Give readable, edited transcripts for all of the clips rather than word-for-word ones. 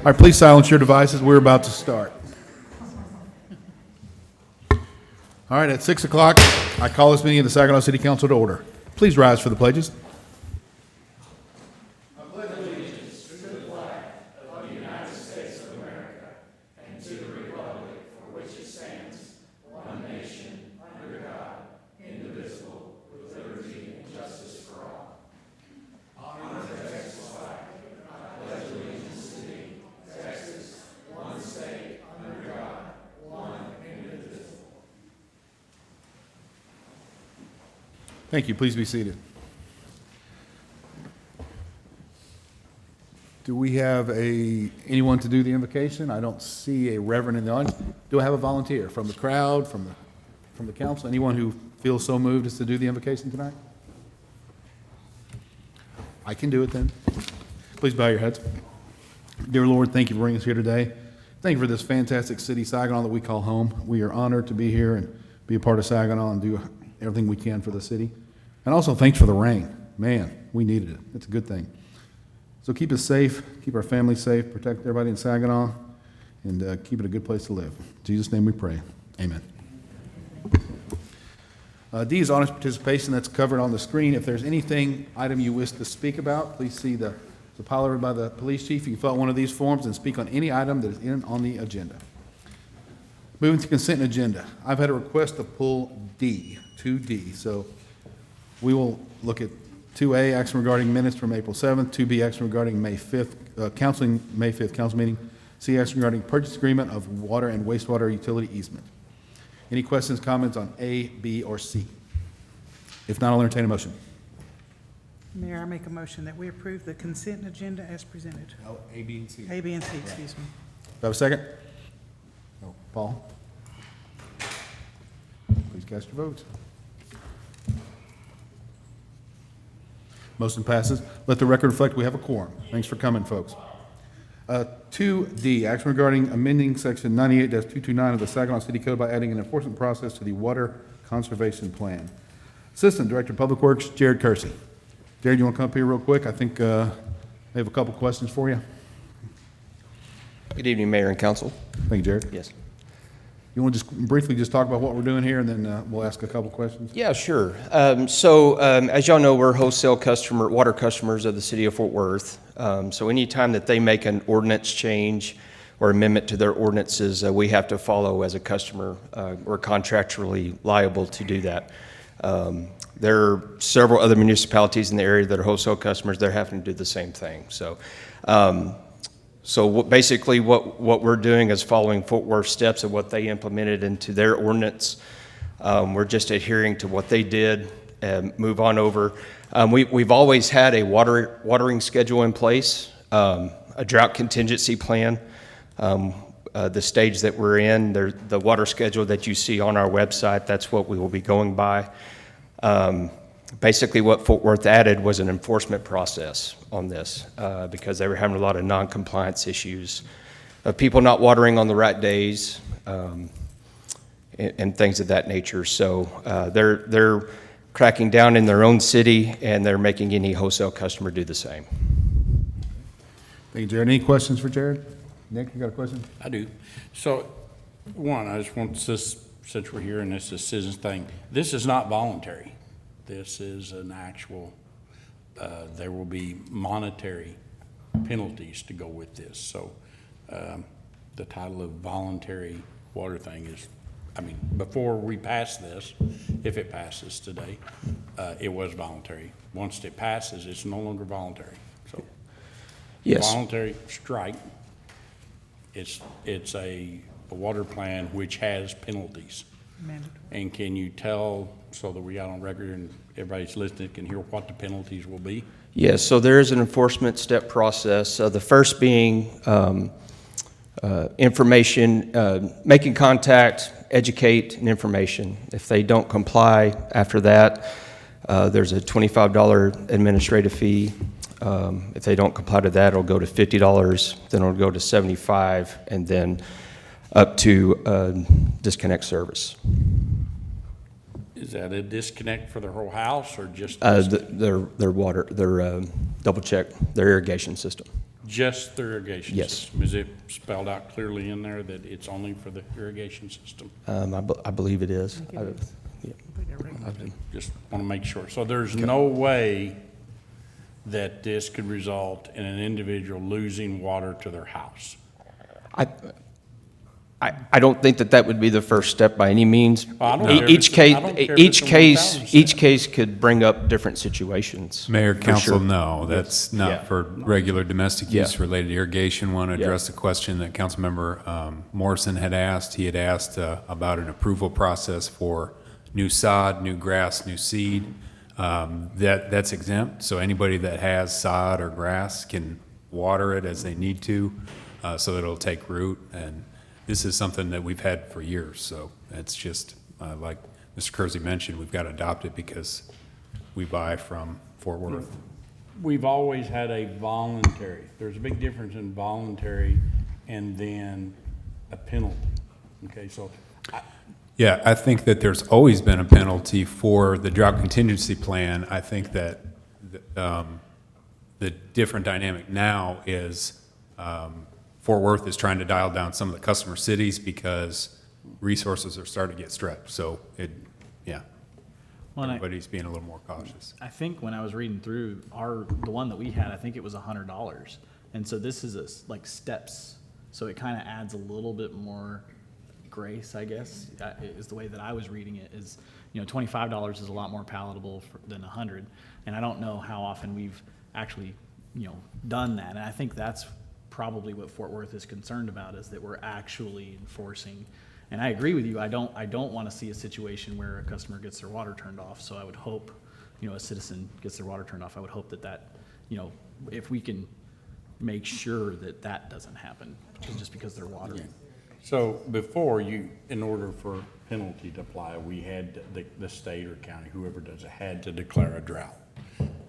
All right, please silence your devices. We're about to start. All right, at 6 o'clock, I call this meeting of the Saginaw City Council to order. Please rise for the pledges. Thank you. Please be seated. Do we have anyone to do the invocation? I don't see a reverend in the audience. Do I have a volunteer from the crowd, from the council? Anyone who feels so moved as to do the invocation tonight? I can do it then. Please bow your heads. Dear Lord, thank you for bringing us here today. Thank you for this fantastic city, Saginaw, that we call home. We are honored to be here and be a part of Saginaw and do everything we can for the city. And also, thanks for the rain. Man, we needed it. It's a good thing. So keep us safe, keep our families safe, protect everybody in Saginaw, and keep it a good place to live. In Jesus' name we pray. Amen. D is honest participation. That's covered on the screen. If there's anything, item you wish to speak about, please see the pile over by the police chief. You can fill out one of these forms and speak on any item that is on the agenda. Moving to consent agenda. I've had a request to pull D, 2D. So we will look at 2A, action regarding minutes from April 7th, 2B, action regarding May 5th, May 5th council meeting, C, action regarding purchase agreement of water and wastewater utility easement. Any questions, comments on A, B, or C? If not, I'll entertain a motion. Mayor, I make a motion that we approve the consent agenda as presented. Oh, A, B, and C. A, B, and C, excuse me. Do I have a second? No. Paul? Please cast your votes. Motion passes. Let the record reflect we have a quorum. Thanks for coming, folks. 2D, action regarding amending section 98-229 of the Saginaw City Code by adding an enforcement process to the Water Conservation Plan. Assistant Director of Public Works, Jared Kersey. Jared, you want to come up here real quick? I think I have a couple questions for you. Good evening, Mayor and Council. Thank you, Jared. Yes. You want to just briefly just talk about what we're doing here, and then we'll ask a couple questions? Yeah, sure. As y'all know, we're wholesale water customers of the city of Fort Worth. So anytime that they make an ordinance change or amendment to their ordinances, we have to follow as a customer. We're contractually liable to do that. There are several other municipalities in the area that are wholesale customers. They're having to do the same thing. Basically what we're doing is following Fort Worth steps of what they implemented into their ordinance. We're just adhering to what they did and move on over. We've always had a watering schedule in place, a drought contingency plan. The stage that we're in, the water schedule that you see on our website, that's what we will be going by. Basically, what Fort Worth added was an enforcement process on this because they were having a lot of non-compliance issues of people not watering on the right days and things of that nature. So they're cracking down in their own city, and they're making any wholesale customer do the same. Thank you, Jared. Any questions for Jared? Nick, you got a question? I do. So, one, I just want to, since we're here and this is a citizens thing, this is not voluntary. This is an actual, there will be monetary penalties to go with this. So the title of voluntary water thing is, before we pass this, if it passes today, it was voluntary. Once it passes, it's no longer voluntary. So Yes. voluntary strike, it's a water plan which has penalties. Mandatory. And can you tell, so that we got on record and everybody's listening can hear what the penalties will be? Yes, so there is an enforcement step process. The first being information, making contact, educate, and information. If they don't comply after that, there's a $25 administrative fee. If they don't comply to that, it'll go to $50, then it'll go to $75, and then up to disconnect service. Is that a disconnect for their whole house or just? Their water, their double check their irrigation system. Just the irrigation Yes. system? Is it spelled out clearly in there that it's only for the irrigation system? I believe it is. think it is. Yeah. Just want to make sure. So there's no way that this could result in an individual losing water to their house? I don't think that would be the first step by any means. Well, I don't care if Each it's- I don't care if it's a 1,000 each step. case could bring up different situations. Mayor, for council, sure. no, that's Yeah. not for regular domestic Yeah. use related to irrigation. Want to Yeah. address the question that Councilmember Morrison had asked. He had asked about an approval process for new sod, new grass, new seed. That's exempt, so anybody that has sod or grass can water it as they need to, so that it'll take root. And this is something that we've had for years, so it's just, like Mr. Kersey mentioned, we've got to adopt it because we buy from Fort Worth. We've always had a voluntary. There's a big difference in voluntary and then a penalty. Okay, so Yeah, I think that there's always been a penalty for the drought contingency plan. I think that the different dynamic now is Fort Worth is trying to dial down some of the customer cities because resources are starting to get stretched. So yeah, Well, and everybody's being a little more cautious. I think when I was reading through the one that we had, I think it was $100. And so this is like steps. So it kind of adds a little bit more grace, I guess, is the way that I was reading it is, $25 is a lot more palatable than 100. And I don't know how often we've actually, done that. And I think that's probably what Fort Worth is concerned about, is that we're actually enforcing. And I agree with you. I don't want to see a situation where a customer gets their water turned off. So I would hope, a citizen gets their water turned off. I would hope that, if we can make sure that that doesn't happen, just because they're watering. So before in order for penalty to apply, we had the state or county, whoever does it, had to declare a drought.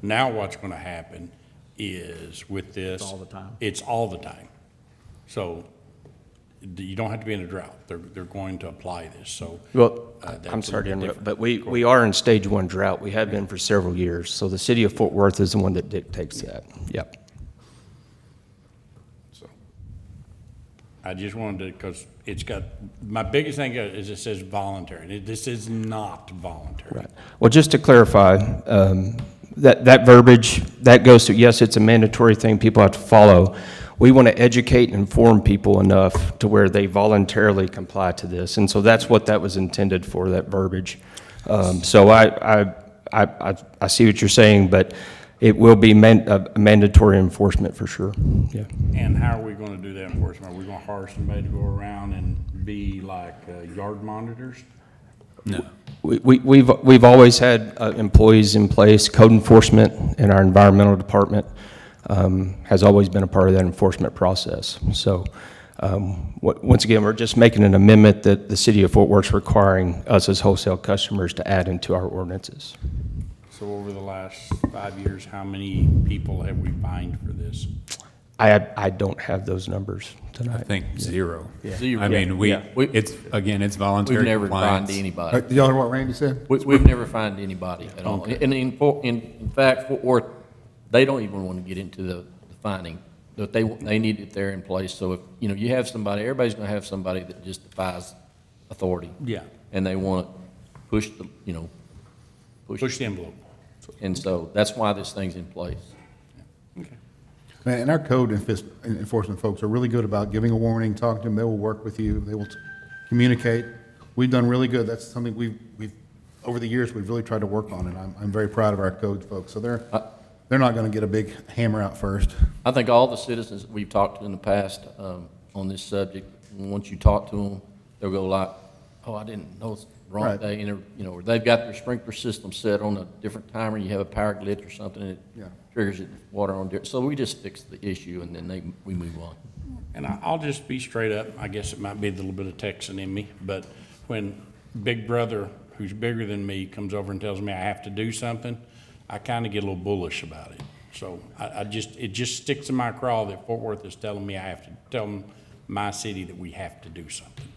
Now what's going to happen is with this. It's all the time. It's all the time. So you don't have to be in a drought. They're going to apply this, so. Well, that's I'm a sorry to little interrupt, different. but we are in stage 1 drought. We have been for several years. So the city of Fort Worth is the one that dictates that. Yep. So I just wanted to, because it's got, my biggest thing is it says voluntary. This is not voluntary. Right. Well, just to clarify, that verbiage, that goes to, yes, it's a mandatory thing people have to follow. We want to educate and inform people enough to where they voluntarily comply to this. And so that's what that was intended for, that verbiage. So I see what you're saying, but it will be a mandatory enforcement for sure. Yeah. And how are we going to do that enforcement? Are we going to hire somebody to go around and be like yard monitors? No. We've always had employees in place. Code enforcement in our environmental department has always been a part of that enforcement process. So once again, we're just making an amendment that the city of Fort Worth's requiring us as wholesale customers to add into our ordinances. So over the last 5 years, how many people have we fined for this? I don't have those numbers I tonight. think zero. Zero. I mean, Yeah. it's voluntary We've never compliance. fined anybody. Did y'all hear what Randy said? We've never fined anybody at all. And in fact, Fort Worth, they don't even want to get into the finding. But they need it there in place. So if, you have somebody, everybody's going to have somebody that just defies authority. Yeah. And they want to push Push the envelope. And so that's why this thing's in place. Okay. Man, and our code enforcement folks are really good about giving a warning, talking to them, they will work with you, they will communicate. We've done really good, that's something we've, over the years, we've really tried to work on, and I'm very proud of our code folks. So they're not gonna get a big hammer out first. I think all the citizens that we've talked to in the past on this subject, once you talk to them, they'll go like, oh, I didn't know it's the wrong Right. day. And or they've got their sprinkler system set on a different timer. You have a power glitch or something, and Yeah. it triggers it, water on different. So we just fix the issue, and then we move on. And I'll just be straight up. I guess it might be a little bit of Texan in me, but when Big Brother, who's bigger than me, comes over and tells me I have to do something, I kind of get a little bullish about it. So it just sticks in my craw that Fort Worth is telling me I have to tell my city that we have to do something.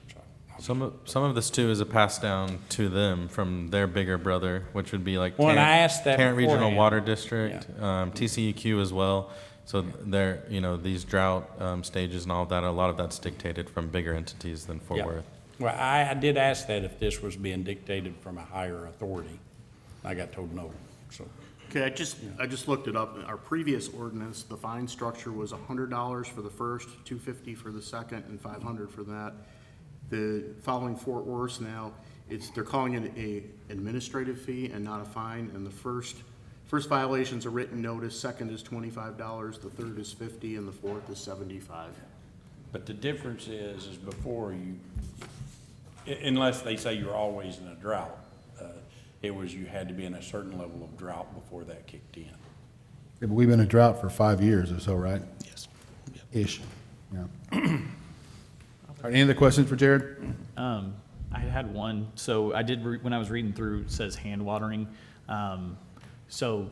So Some of this too is a pass down to them from their bigger brother, which would be like Well, and I asked that Tarrant Regional beforehand. Water District, TCEQ as well. So there, you know, these drought stages and all of that, a lot of that's dictated from bigger entities than Fort Yeah. Worth. Well, I did ask that if this was being dictated from a higher authority. I got told no, so. Okay, I just looked it up. Our previous ordinance, the fine structure was $100 for the first, $250 for the second, and $500 for that. The following Fort Worth now, they're calling it a administrative fee and not a fine, and the first violation's a written notice, second is $25, the third is $50, and the fourth is $75. But the difference is before you, unless they say you're always in a drought, it was you had to be in a certain level of drought before that kicked in. Yeah, but we've been in drought for 5 years or so, right? Yes. Ish, yeah. All right, any other questions for Jared? I had one. So I did, when I was reading through, it says hand watering. So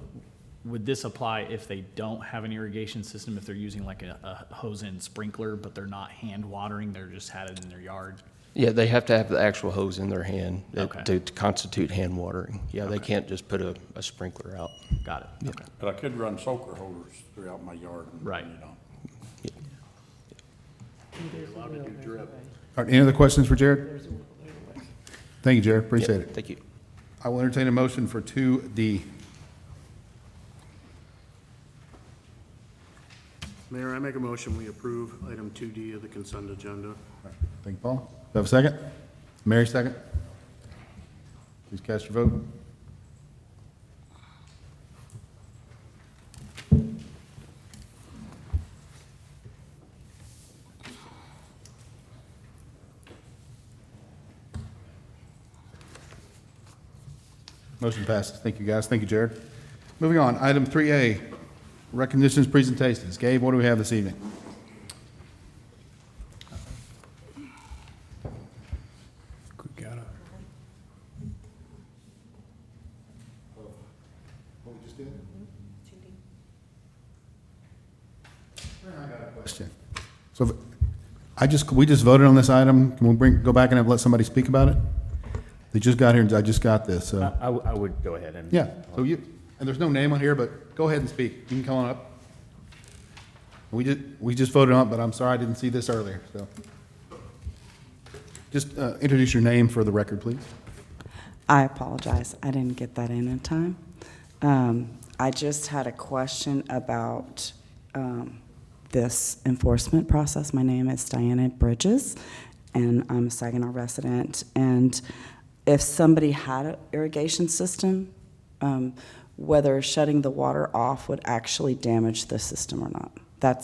would this apply if they don't have an irrigation system, if they're using like a hose-in sprinkler, but they're not hand watering, they're just had it in their yard? Yeah, they have to have the actual hose in their hand Okay. to constitute hand watering. Yeah, they can't just put a sprinkler out. Got it. Okay. But I could run soaker holders throughout my yard and Right. run it on. All right, any other questions for Jared? Thank you, Jared, appreciate it. Thank you. I will entertain a motion for 2D. Mayor, I make a motion, we approve item 2D of the consent agenda. Thank you, Paul. Do I have a second? Mary, second? Please cast your vote. Motion passes. Thank you, guys. Thank you, Jared. Moving on, item 3A, recognitions, presentations. Gabe, what do we have this evening? We got it. What we just did? Question. So we just voted on this item. Can we go back and let somebody speak about it? They just got here, and I just got this, so. I would go ahead and. Yeah, so and there's no name on here, but go ahead and speak. You can come on up. We just voted on it, but I'm sorry I didn't see this earlier, so. Just introduce your name for the record, please. I apologize. I didn't get that in time. I just had a question about this enforcement process. My name is Diana Bridges, and I'm a Saginaw resident. And if somebody had an irrigation system, whether shutting the water off would actually damage the system or not.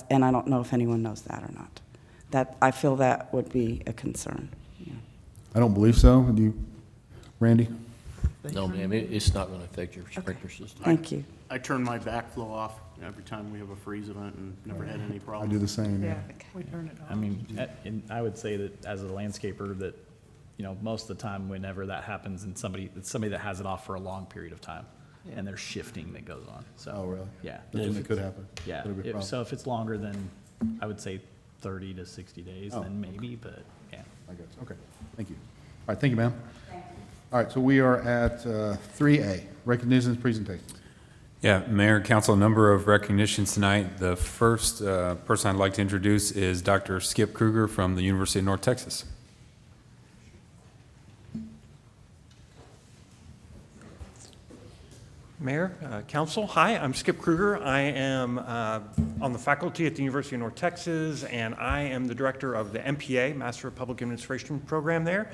And I don't know if anyone knows that or not. I feel that would be a concern. Yeah. I don't believe so. Do you, Randy? No, ma'am, it's not going to affect your sprinkler system. Thank you. I turn my backflow off every time we have a freeze event and never had any I problems. do the same, yeah. We turn it I on. mean, and I would say that as a landscaper, that, you know, most of the time whenever that happens and it's somebody that has it off for a long period of time and there's shifting that goes on, so. Oh, really? Yeah. That's when it could happen. Yeah, Could be a problem. so if it's longer than, I would say 30 to 60 days, Oh, then maybe, but, yeah. I guess, okay. Thank you. All right, thank you, ma'am. All right, so we are at 3A, recognitions, presentations. Yeah, Mayor, Council, a number of recognitions tonight. The first person I'd like to introduce is Dr. Skip Kruger from the University of North Texas. Mayor, Council, hi, I'm Skip Kruger. I am on the faculty at the University of North Texas, and I am the director of the MPA, Master of Public Administration program there.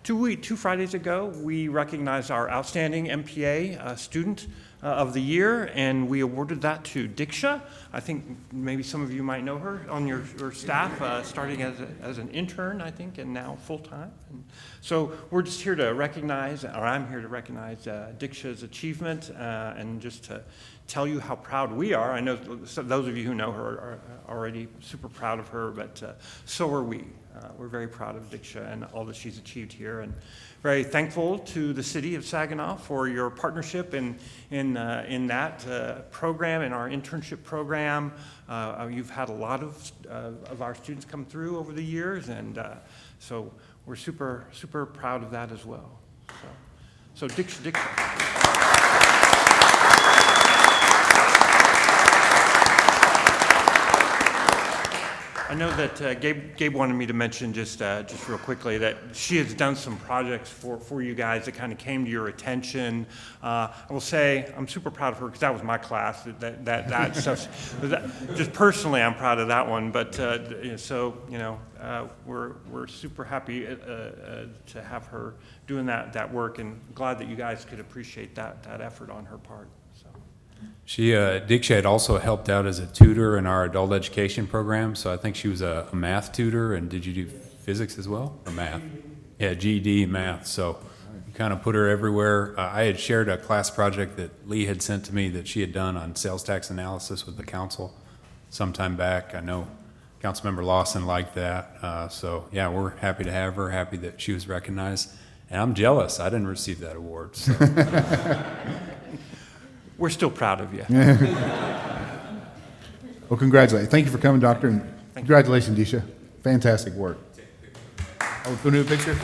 2 Fridays ago, we recognized our outstanding MPA student of the year, and we awarded that to Diksha. I think maybe some of you might know her on your staff, starting as an intern, I think, and now full-time. And so we're just here to recognize, or I'm here to recognize Diksha's achievement and just to tell you how proud we are. I know those of you who know her are already super proud of her, but so are we. We're very proud of Diksha and all that she's achieved here, and very thankful to the city of Saginaw for your partnership in that program, in our internship program. You've had a lot of our students come through over the years, and so we're super, super proud of that as well. So Diksha. I know that Gabe wanted me to mention just real quickly that she has done some projects for you guys that kind of came to your attention. I will say I'm super proud of her because that was my class. That stuff. Just personally, I'm proud of that one. But so we're super happy to have her doing that work, and glad that you guys could appreciate that effort on her part. So. Dick had also helped out as a tutor in our adult education program, so I think she was a math tutor. And did you do physics as well, or math? Yeah, GED math, so you kind of put her everywhere. I had shared a class project that Lee had sent to me that she had done on sales tax analysis with the council sometime back. I know Councilmember Lawson liked that, so yeah, we're happy to have her, happy that she was recognized. And I'm jealous, I didn't receive that award, so. We're still proud of you. Well, congratulations. Thank you for coming, Doctor, and congratulations, Disha. Fantastic work. Oh, can we do a picture? You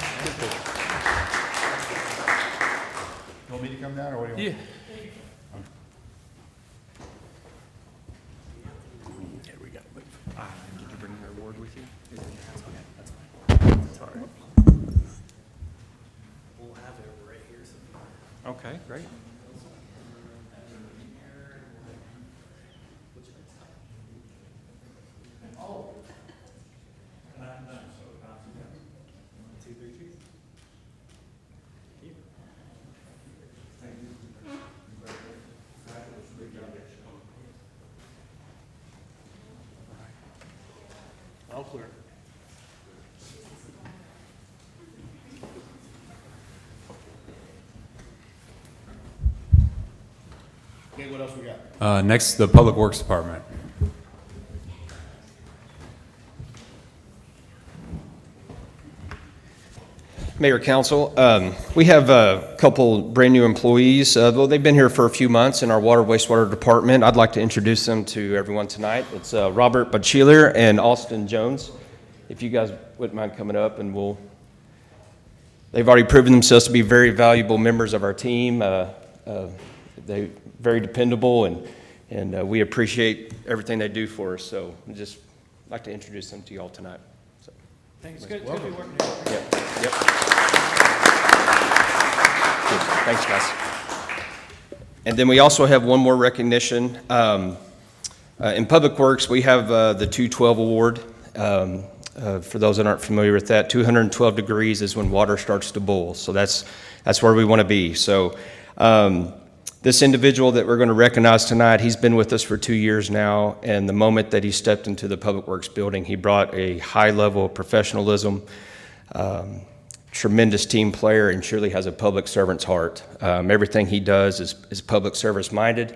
want me to come down, or what do you want? Did you bring your award with you? That's all right. We'll have it right here. Okay, great. All clear. Okay, what else we got? Next, the Public Works Department. Mayor, Council, we have a couple brand-new employees. Well, they've been here for a few months in our Water Wastewater Department. I'd like to introduce them to everyone tonight. It's Robert Bachiller and Austin Jones. If you guys wouldn't mind coming up, and they've already proven themselves to be very valuable members of our team. They're very dependable, and we appreciate everything they do for us. So I'd just like to introduce them to you all tonight. So. Thanks. Good to be working together. Yep. Thanks, guys. And then we also have one more recognition. In Public Works, we have the 212 Award. For those that aren't familiar with that, 212 degrees is when water starts to boil. So that's where we want to be. So this individual that we're going to recognize tonight, he's been with us for 2 years now. And the moment that he stepped into the Public Works building, he brought a high level of professionalism, tremendous team player, and surely has a public servant's heart. Everything he does is public service minded,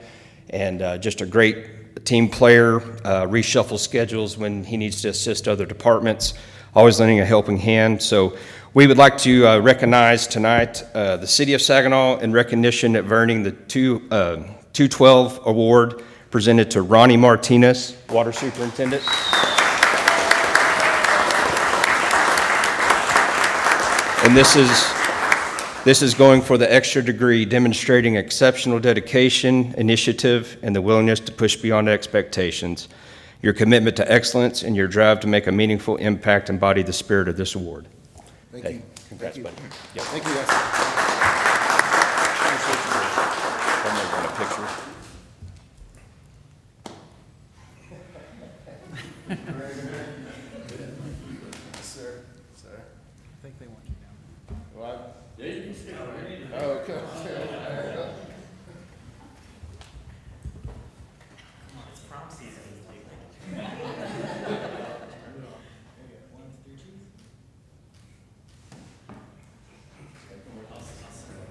and just a great team player, reshuffles schedules when he needs to assist other departments, always lending a helping hand. So we would like to recognize tonight the City of Saginaw in recognition of earning the 212 Award presented to Ronnie Martinez, Water Superintendent. And this is going for the extra degree, demonstrating exceptional dedication, initiative, and the willingness to push beyond expectations. Your commitment to excellence and your drive to make a meaningful impact embody the spirit of this award. Thank Hey, you. congrats, Thank you. buddy. Yep. Thank you, guys. One more, want a picture? I think they want you down.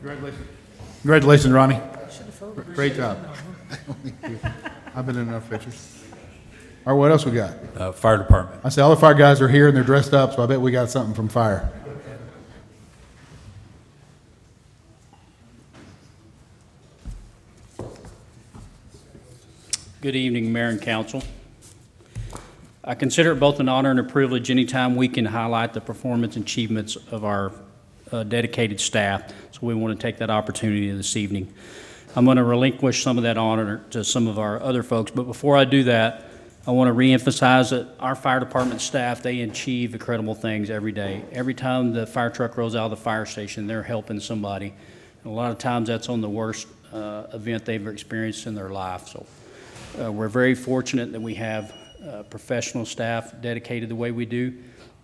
Congratulations. Congratulations, Ronnie. Great job. I've been in enough pictures. All right, what else we got? Fire Department. I see all the fire guys are here and they're dressed up, so I bet we got something from fire. Good evening, Mayor and Council. I consider it both an honor and a privilege anytime we can highlight the performance and achievements of our dedicated staff, so we want to take that opportunity this evening. I'm going to relinquish some of that honor to some of our other folks, but before I do that, I want to reemphasize that our fire department staff, they achieve incredible things every day. Every time the fire truck rolls out of the fire station, they're helping somebody. And a lot of times that's on the worst event they've experienced in their life. So we're very fortunate that we have professional staff dedicated the way we do.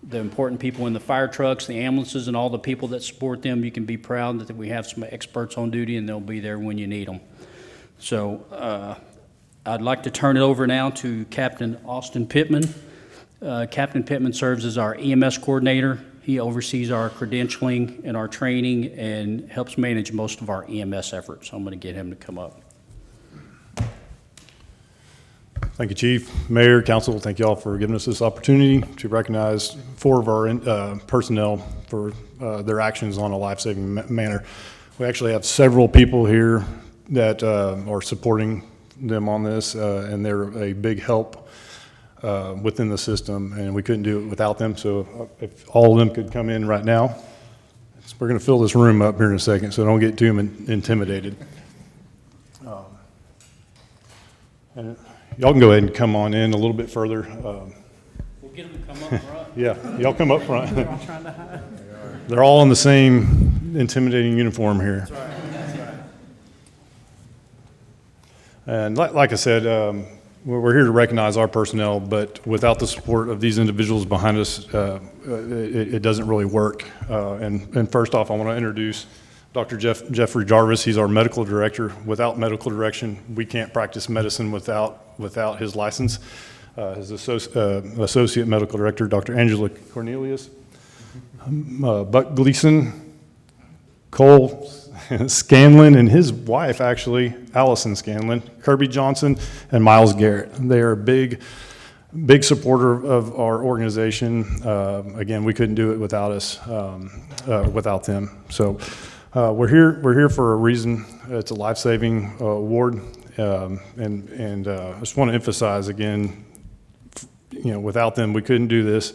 The important people in the fire trucks, the ambulances, and all the people that support them, you can be proud that we have some experts on duty and they'll be there when you need them. So I'd like to turn it over now to Captain Austin Pittman. Captain Pittman serves as our EMS coordinator. He oversees our credentialing and our training and helps manage most of our EMS efforts. I'm going to get him to come up. Thank you, Chief, Mayor, Council. Thank you all for giving us this opportunity to recognize 4 of our personnel for their actions on a life-saving manner. We actually have several people here that are supporting them on this, and they're a big help within the system, and we couldn't do it without them. So if all of them could come in right now, we're going to fill this room up here in a second, so don't get too intimidated. And y'all can go ahead and come on in a little bit further. We'll get them to come up front. Yeah, y'all come up front. They're all trying to hide. They're all in the same intimidating uniform here. That's right. That's right. And like I said, we're here to recognize our personnel, but without the support of these individuals behind us, it doesn't really work. And first off, I want to introduce Dr. Jeffrey Jarvis. He's our medical director. Without medical direction, we can't practice medicine without his license. His associate medical director, Dr. Angela Cornelius, Buck Gleason, Cole Scanlon, and his wife, actually, Allison Scanlon, Kirby Johnson, and Miles Garrett. They are a big supporter of our organization. Again, we couldn't do it without us, without them. So we're here for a reason. It's a life-saving award, and I just want to emphasize again, without them, we couldn't do this,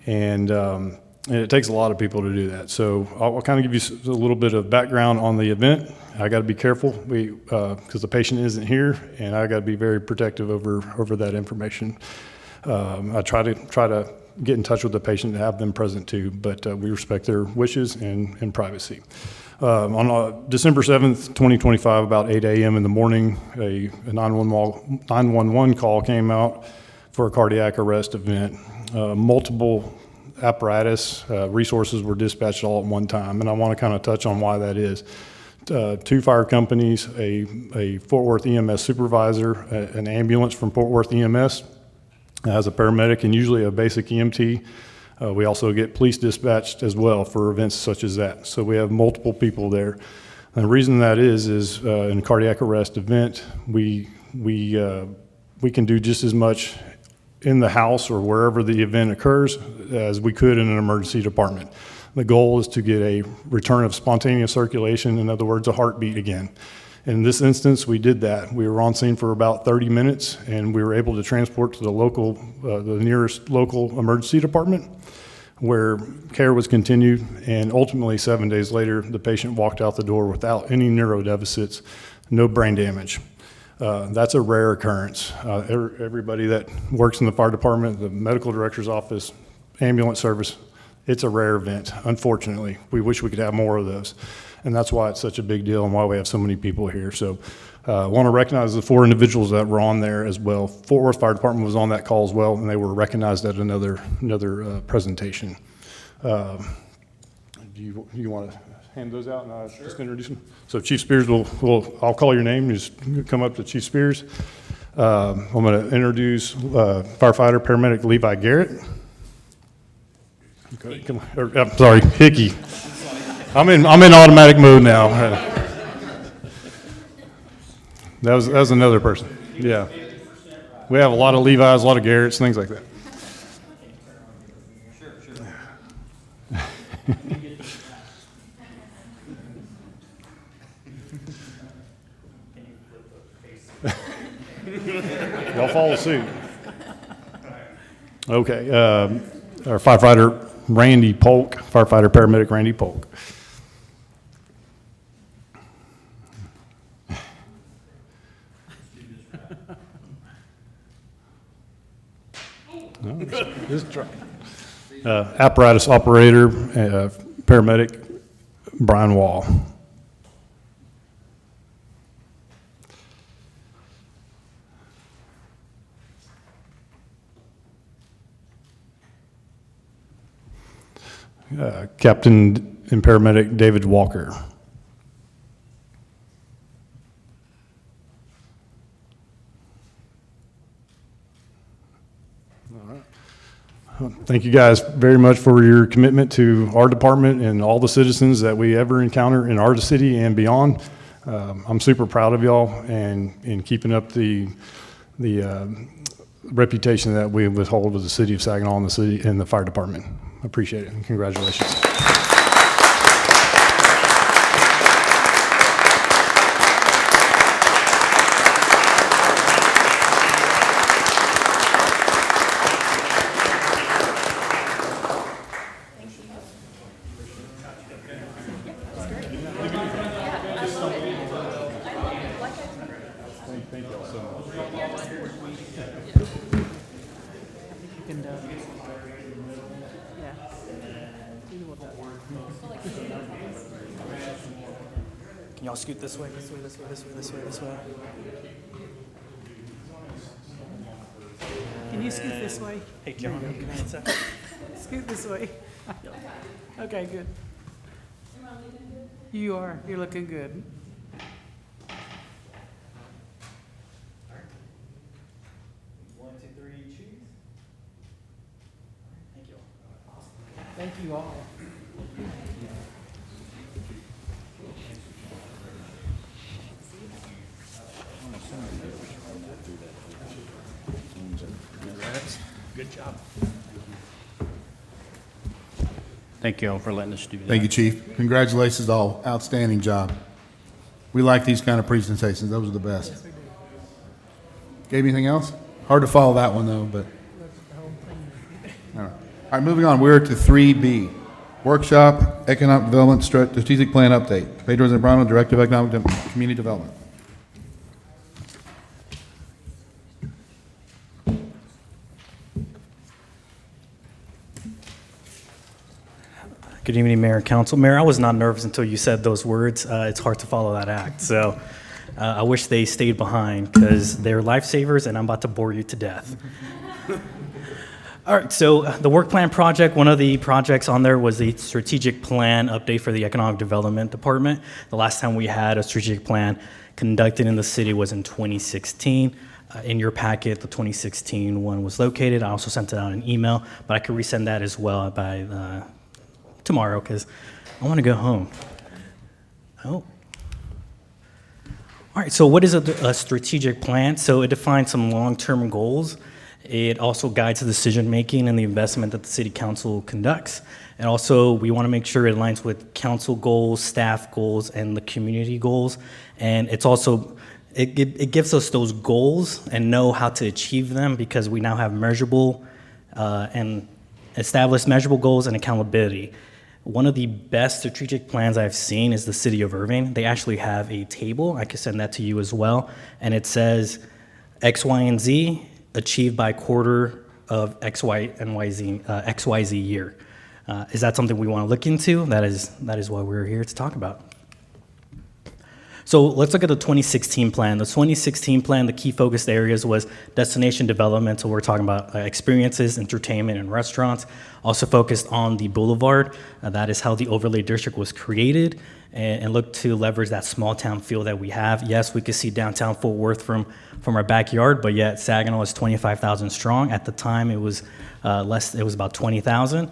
and it takes a lot of people to do that. So I'll kind of give you a little bit of background on the event. I got to be careful because the patient isn't here, and I got to be very protective over that information. I try to get in touch with the patient and have them present too, but we respect their wishes and privacy. On December 7th, 2025, about 8 a.m. in the morning, a 911 call came out for a cardiac arrest event. Multiple apparatus resources were dispatched all at one time, and I want to kind of touch on why that is. 2 fire companies, a Fort Worth EMS supervisor, an ambulance from Fort Worth EMS as a paramedic, and usually a basic EMT. We also get police dispatched as well for events such as that. So we have multiple people there. And the reason that is in a cardiac arrest event, we can do just as much in the house or wherever the event occurs as we could in an emergency department. The goal is to get a return of spontaneous circulation, in other words, a heartbeat again. In this instance, we did that. We were on scene for about 30 minutes, and we were able to transport to the nearest local emergency department, where care was continued, and ultimately 7 days later, the patient walked out the door without any neurodeficits, no brain damage. That's a rare occurrence. Everybody that works in the fire department, the medical director's office, ambulance service, it's a rare event, unfortunately. We wish we could have more of those. And that's why it's such a big deal and why we have so many people here. So I want to recognize the 4 individuals that were on there as well. Fort Worth Fire Department was on that call as well, and they were recognized at another presentation. Do you want to hand those out and I'll just introduce them? So Chief Spears, I'll call your name. You just come up to Chief Spears. I'm going to introduce firefighter paramedic Levi Garrett. I'm sorry, Hickey. I'm in automatic mode now. That was another person. Yeah. We have a lot of Levi's, a lot of Garrett's, things like that. Y'all follow suit. Okay. Our firefighter Randy Polk, firefighter paramedic Randy Polk. No, just try. Apparatus operator, paramedic, Brian Wall. Captain and paramedic David Walker. Thank you guys very much for your commitment to our department and all the citizens that we ever encounter in our city and beyond. I'm super proud of y'all and in keeping up the reputation that we withhold of the city of Saginaw and the city and the fire department. Appreciate it and congratulations. Can y'all scoot this way, this way, this way, this way, this way, this way? Can you scoot this way? Hey, John, can I answer? Scoot this way. Okay, good. You are. You're looking good. One, two, three, cheese. Thank you. Thank you all. Good job. Thank you all for letting us do that. Thank you, Chief. Congratulations all. Outstanding job. We like these kind of presentations. Those are the best. Gave anything else? Hard to follow that one, though, but. All right, moving on. We're to 3B. Workshop, Economic Development Strategic Plan Update. Pedro Zambrano, Director of Economic Community Development. Good evening, Mayor and Council. Mayor, I was not nervous until you said those words. It's hard to follow that act. So I wish they stayed behind because they're lifesavers and I'm about to bore you to death. All right, so the work plan project, one of the projects on there was the strategic plan update for the Economic Development Department. The last time we had a strategic plan conducted in the city was in 2016. In your packet, the 2016 one was located. I also sent it out in email, but I could resend that as well by tomorrow because I want to go home. Oh. All right, so what is a strategic plan? So it defines some long-term goals. It also guides the decision-making and the investment that the city council conducts. And also, we want to make sure it aligns with council goals, staff goals, and the community goals. And it's also, it gives us those goals and know how to achieve them because we now have measurable and established measurable goals and accountability. One of the best strategic plans I've seen is the City of Irving. They actually have a table. I can send that to you as well. And it says X, Y, and Z achieved by quarter of XYZ year. Is that something we want to look into? That is what we're here to talk about. So let's look at the 2016 plan. The 2016 plan, the key focused areas was destination development. So we're talking about experiences, entertainment, and restaurants. Also focused on the boulevard. That is how the overlay district was created and look to leverage that small town feel that we have. Yes, we could see downtown Fort Worth from our backyard, but yet Saginaw is 25,000 strong. At the time, it was less. It was about 20,000.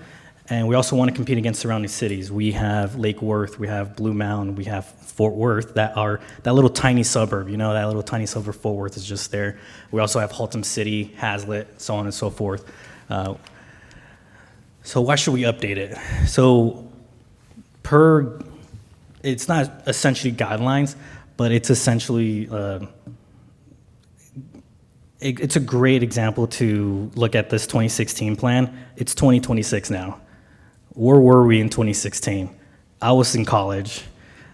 And we also want to compete against surrounding cities. We have Lake Worth, we have Blue Mountain, we have Fort Worth that little tiny suburb, that little tiny suburb Fort Worth is just there. We also have Haltom City, Hazlet, so on and so forth. So why should we update it? So it's not essentially guidelines, but it's essentially, it's a great example to look at this 2016 plan. It's 2026 now. Where were we in 2016? I was in college.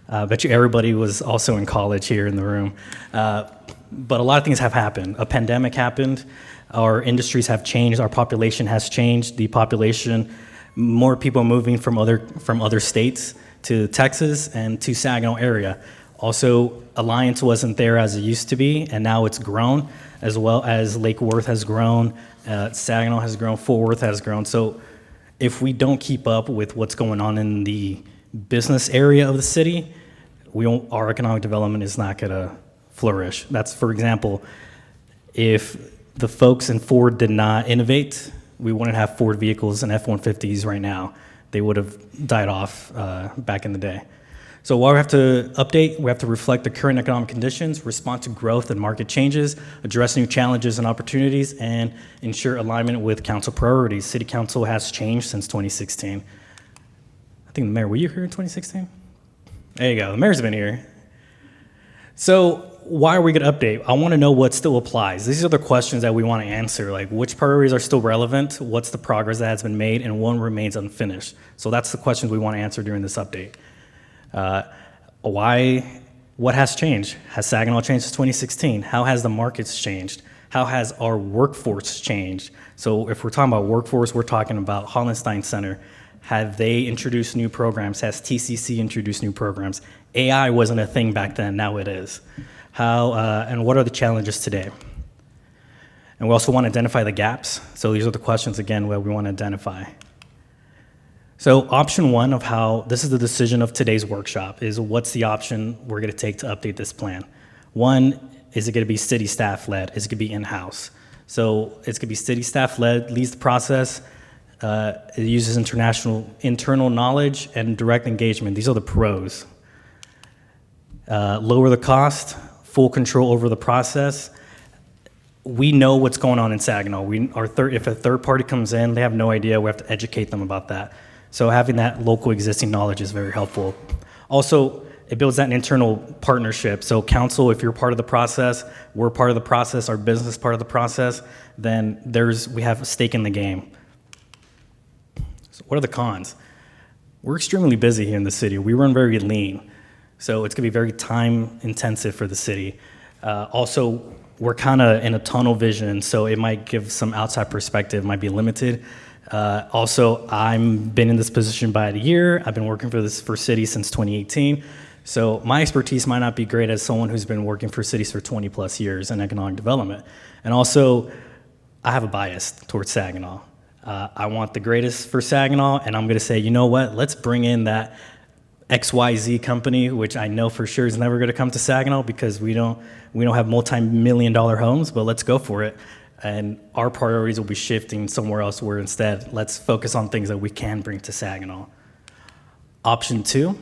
I bet you everybody was also in college here in the room. But a lot of things have happened. A pandemic happened. Our industries have changed, our population has changed, the population, more people moving from other states to Texas and to Saginaw area. Also, Alliance wasn't there as it used to be, and now it's grown, as well as Lake Worth has grown, Saginaw has grown, Fort Worth has grown. So if we don't keep up with what's going on in the business area of the city, our economic development is not going to flourish. That's, for example, if the folks in Ford did not innovate, we wouldn't have Ford vehicles and F-150s right now. They would have died off back in the day. So while we have to update, we have to reflect the current economic conditions, respond to growth and market changes, address new challenges and opportunities, and ensure alignment with council priorities. City Council has changed since 2016. I think the mayor, were you here in 2016? There you go, the mayor's been here. So why are we going to update? I want to know what still applies. These are the questions that we want to answer, like which priorities are still relevant, what's the progress that has been made, and what remains unfinished. So that's the questions we want to answer during this update. What has changed? Has Saginaw changed since 2016? How has the markets changed? How has our workforce changed? So if we're talking about workforce, we're talking about Hollenstein Center. Have they introduced new programs? Has TCC introduced new programs? AI wasn't a thing back then, now it is. And what are the challenges today? And we also want to identify the gaps. So these are the questions, again, where we want to identify. So option one of how, this is the decision of today's workshop, is what's the option we're going to take to update this plan. One, is it going to be city staff led? Is it going to be in-house? So it's going to be city staff led, leads the process. It uses internal knowledge and direct engagement. These are the pros. Lower the cost, full control over the process. We know what's going on in Saginaw. If a third party comes in, they have no idea. We have to educate them about that. So having that local existing knowledge is very helpful. Also, it builds that internal partnership. So council, if you're part of the process, we're part of the process, our business is part of the process, then we have a stake in the game. So what are the cons? We're extremely busy here in the city. We run very lean. So it's gonna be very time intensive for the city. Also, we're kind of in a tunnel vision, so it might give some outside perspective, might be limited. Also, I've been in this position about a year. I've been working for city since 2018. So my expertise might not be great as someone who's been working for cities for 20 plus years in economic development. And also, I have a bias towards Saginaw. I want the greatest for Saginaw, and I'm gonna say, you know what, let's bring in that XYZ company, which I know for sure is never gonna come to Saginaw because we don't have multi-million-dollar homes, but let's go for it. And our priorities will be shifting somewhere else where instead, let's focus on things that we can bring to Saginaw. Option two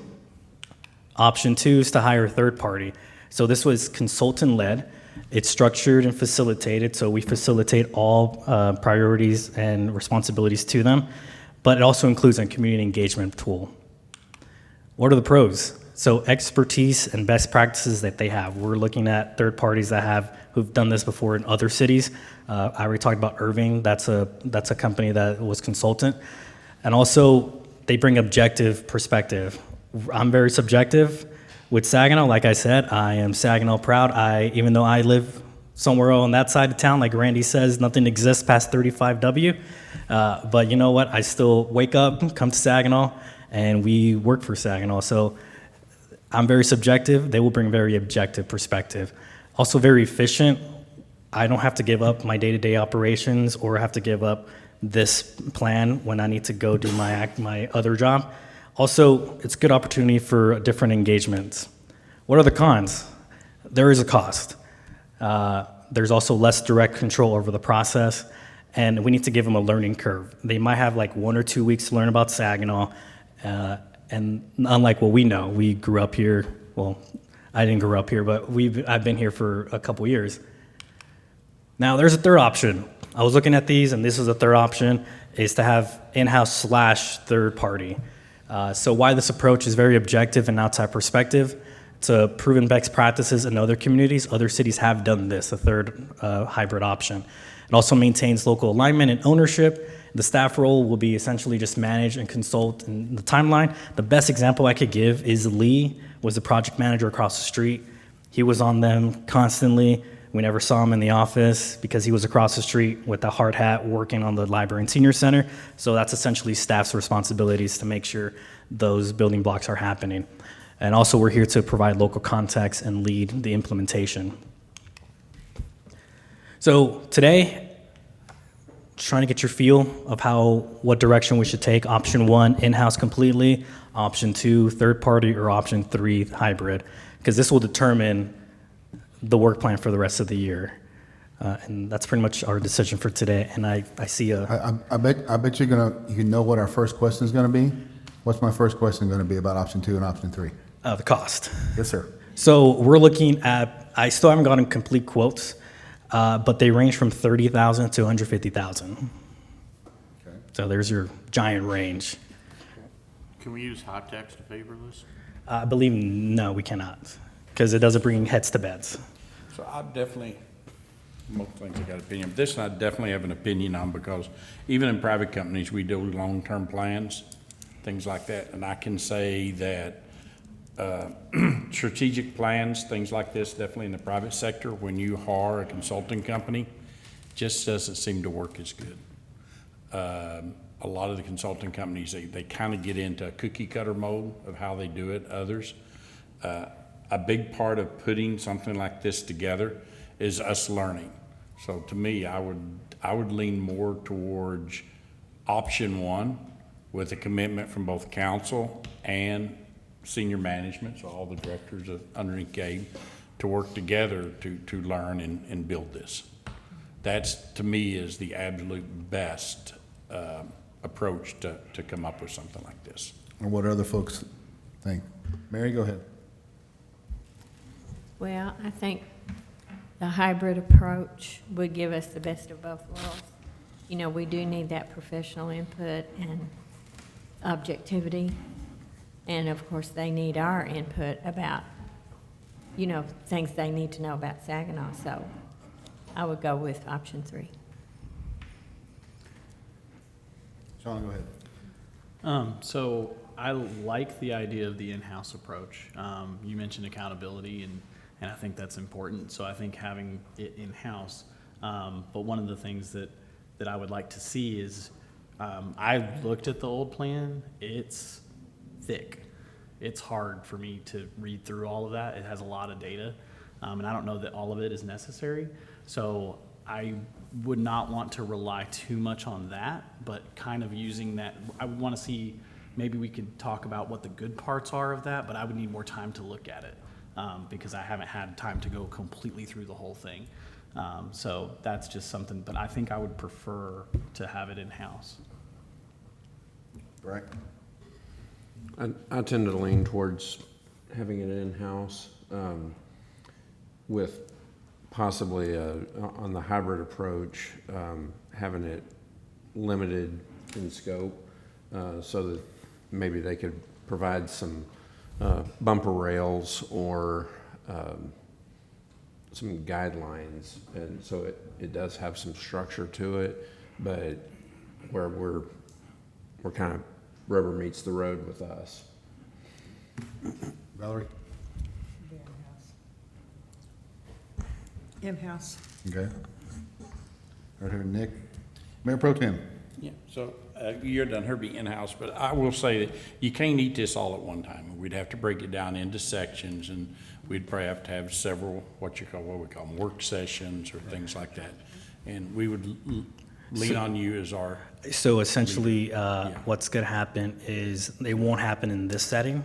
is to hire a third party. So this was consultant-led. It's structured and facilitated, so we facilitate all priorities and responsibilities to them, but it also includes a community engagement tool. What are the pros? So expertise and best practices that they have. We're looking at third parties who've done this before in other cities. I already talked about Irving. That's a company that was consultant. And also, they bring objective perspective. I'm very subjective with Saginaw. Like I said, I am Saginaw proud. Even though I live somewhere on that side of town, like Randy says, nothing exists past 35W. But you know what? I still wake up, come to Saginaw, and we work for Saginaw. So I'm very subjective. They will bring very objective perspective. Also very efficient. I don't have to give up my day-to-day operations or have to give up this plan when I need to go do my other job. Also, it's a good opportunity for different engagements. What are the cons? There is a cost. There's also less direct control over the process, and we need to give them a learning curve. They might have like 1 or 2 weeks to learn about Saginaw, and unlike what we know, we grew up here. Well, I didn't grow up here, but I've been here for a couple years. Now, there's a third option. I was looking at these, and this is a third option, is to have in-house / third party. So why this approach is very objective and outside perspective. It's a proven best practices in other communities. Other cities have done this, a third hybrid option. It also maintains local alignment and ownership. The staff role will be essentially just manage and consult in the timeline. The best example I could give is Lee was the project manager across the street. He was on them constantly. We never saw him in the office because he was across the street with a hard hat working on the library and senior center. So that's essentially staff's responsibilities to make sure those building blocks are happening. And also, we're here to provide local context and lead the implementation. So today, just trying to get your feel of what direction we should take. Option 1, in-house completely. Option 2, third party, or option 3, hybrid. Because this will determine the work plan for the rest of the year. And that's pretty much our decision for today. And I see I bet you know what our first question is gonna be. What's my first question gonna be about option 2 and option 3? the cost. Yes, sir. So we're looking at, I still haven't gotten complete quotes, but they range from 30,000 to 150,000. Okay. So there's your giant range. Can we use hot text to pay for this? I believe, no, we cannot, because it doesn't bring heads to beds. So I definitely, most things I got an opinion, but this I definitely have an opinion on, because even in private companies, we do long-term plans, things like that, and I can say that strategic plans, things like this, definitely in the private sector, when you hire a consulting company, just doesn't seem to work as good. A lot of the consulting companies, they kind of get into a cookie cutter mode of how they do it, others. A big part of putting something like this together is us learning. So to me, I would lean more towards option 1 with a commitment from both council and senior management, so all the directors underneath Gabe, to work together to learn and build this. That's, to me, is the absolute best approach to come up with something like this. Or what other folks think? Mary, go ahead. Well, I think the hybrid approach would give us the best of both worlds. You know, we do need that professional input and objectivity. And of course, they need our input about, you know, things they need to know about Saginaw. So I would go with option 3. Sean, go ahead. So I like the idea of the in-house approach. You mentioned accountability, and I think that's important. So I think having it in-house. But one of the things that I would like to see is, I looked at the old plan. It's thick. It's hard for me to read through all of that. It has a lot of data, and I don't know that all of it is necessary. So I would not want to rely too much on that, but kind of using that. I would want to see, maybe we could talk about what the good parts are of that, but I would need more time to look at it, because I haven't had time to go completely through the whole thing. So that's just something, but I think I would prefer to have it in-house. Right. I tend to lean towards having it in-house, with possibly on the hybrid approach, having it limited in scope, so that maybe they could provide some bumper rails or some guidelines, and so it does have some structure to it, but where we're kind of rubber meets the road with us. Valerie? In-house. Okay. Right here, Nick. Mayor Pro Tem. Yeah, so you're done, her be in-house, but I will say that you can't eat this all at one time. We'd have to break it down into sections, and we'd probably have to have several, what we call them, work sessions or things like that. And we would lean on you as our. So essentially, what's going to happen is it won't happen in this setting,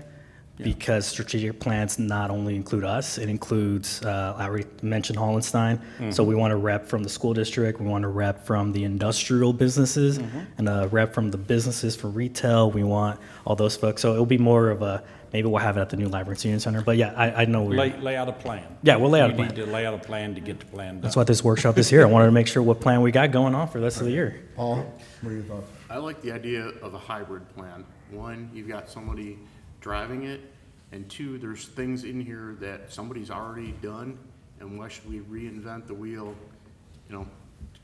because strategic plans not only include us, it includes, I already mentioned Hollenstein. So we want a rep from the school district, we want a rep from the industrial businesses, and a rep from the businesses for retail. We want all those folks. So it'll be more of a, maybe we'll have it at the new library and senior center. But yeah, I know Lay out a plan. Yeah, we'll lay out a plan. You need to lay out a plan to get the plan done. That's what this workshop is here. I wanted to make sure what plan we got going on for the rest of the year. Paul, what are your thoughts? I like the idea of a hybrid plan. 1, you've got somebody driving it, and 2, there's things in here that somebody's already done, and why should we reinvent the wheel, you know,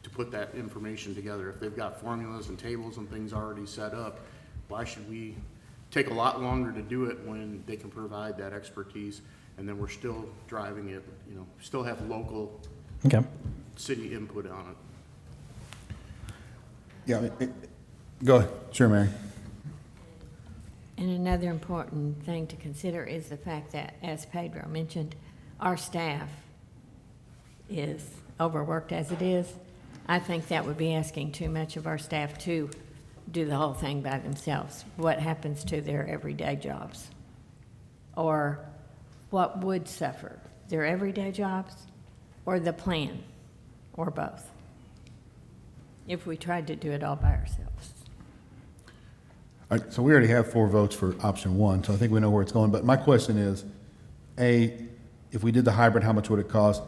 to put that information together? If they've got formulas and tables and things already set up, why should we take a lot longer to do it when they can provide that expertise, and then we're still driving it, you know, still have local Okay. city input on it. Yeah, go ahead. Sure, Mary. And another important thing to consider is the fact that, as Pedro mentioned, our staff is overworked as it is. I think that would be asking too much of our staff to do the whole thing by themselves. What happens to their everyday jobs? Or what would suffer, their everyday jobs or the plan, or both, if we tried to do it all by ourselves? All right, so we already have 4 votes for option 1, so I think we know where it's going. But my question is, A, if we did the hybrid, how much would it cost?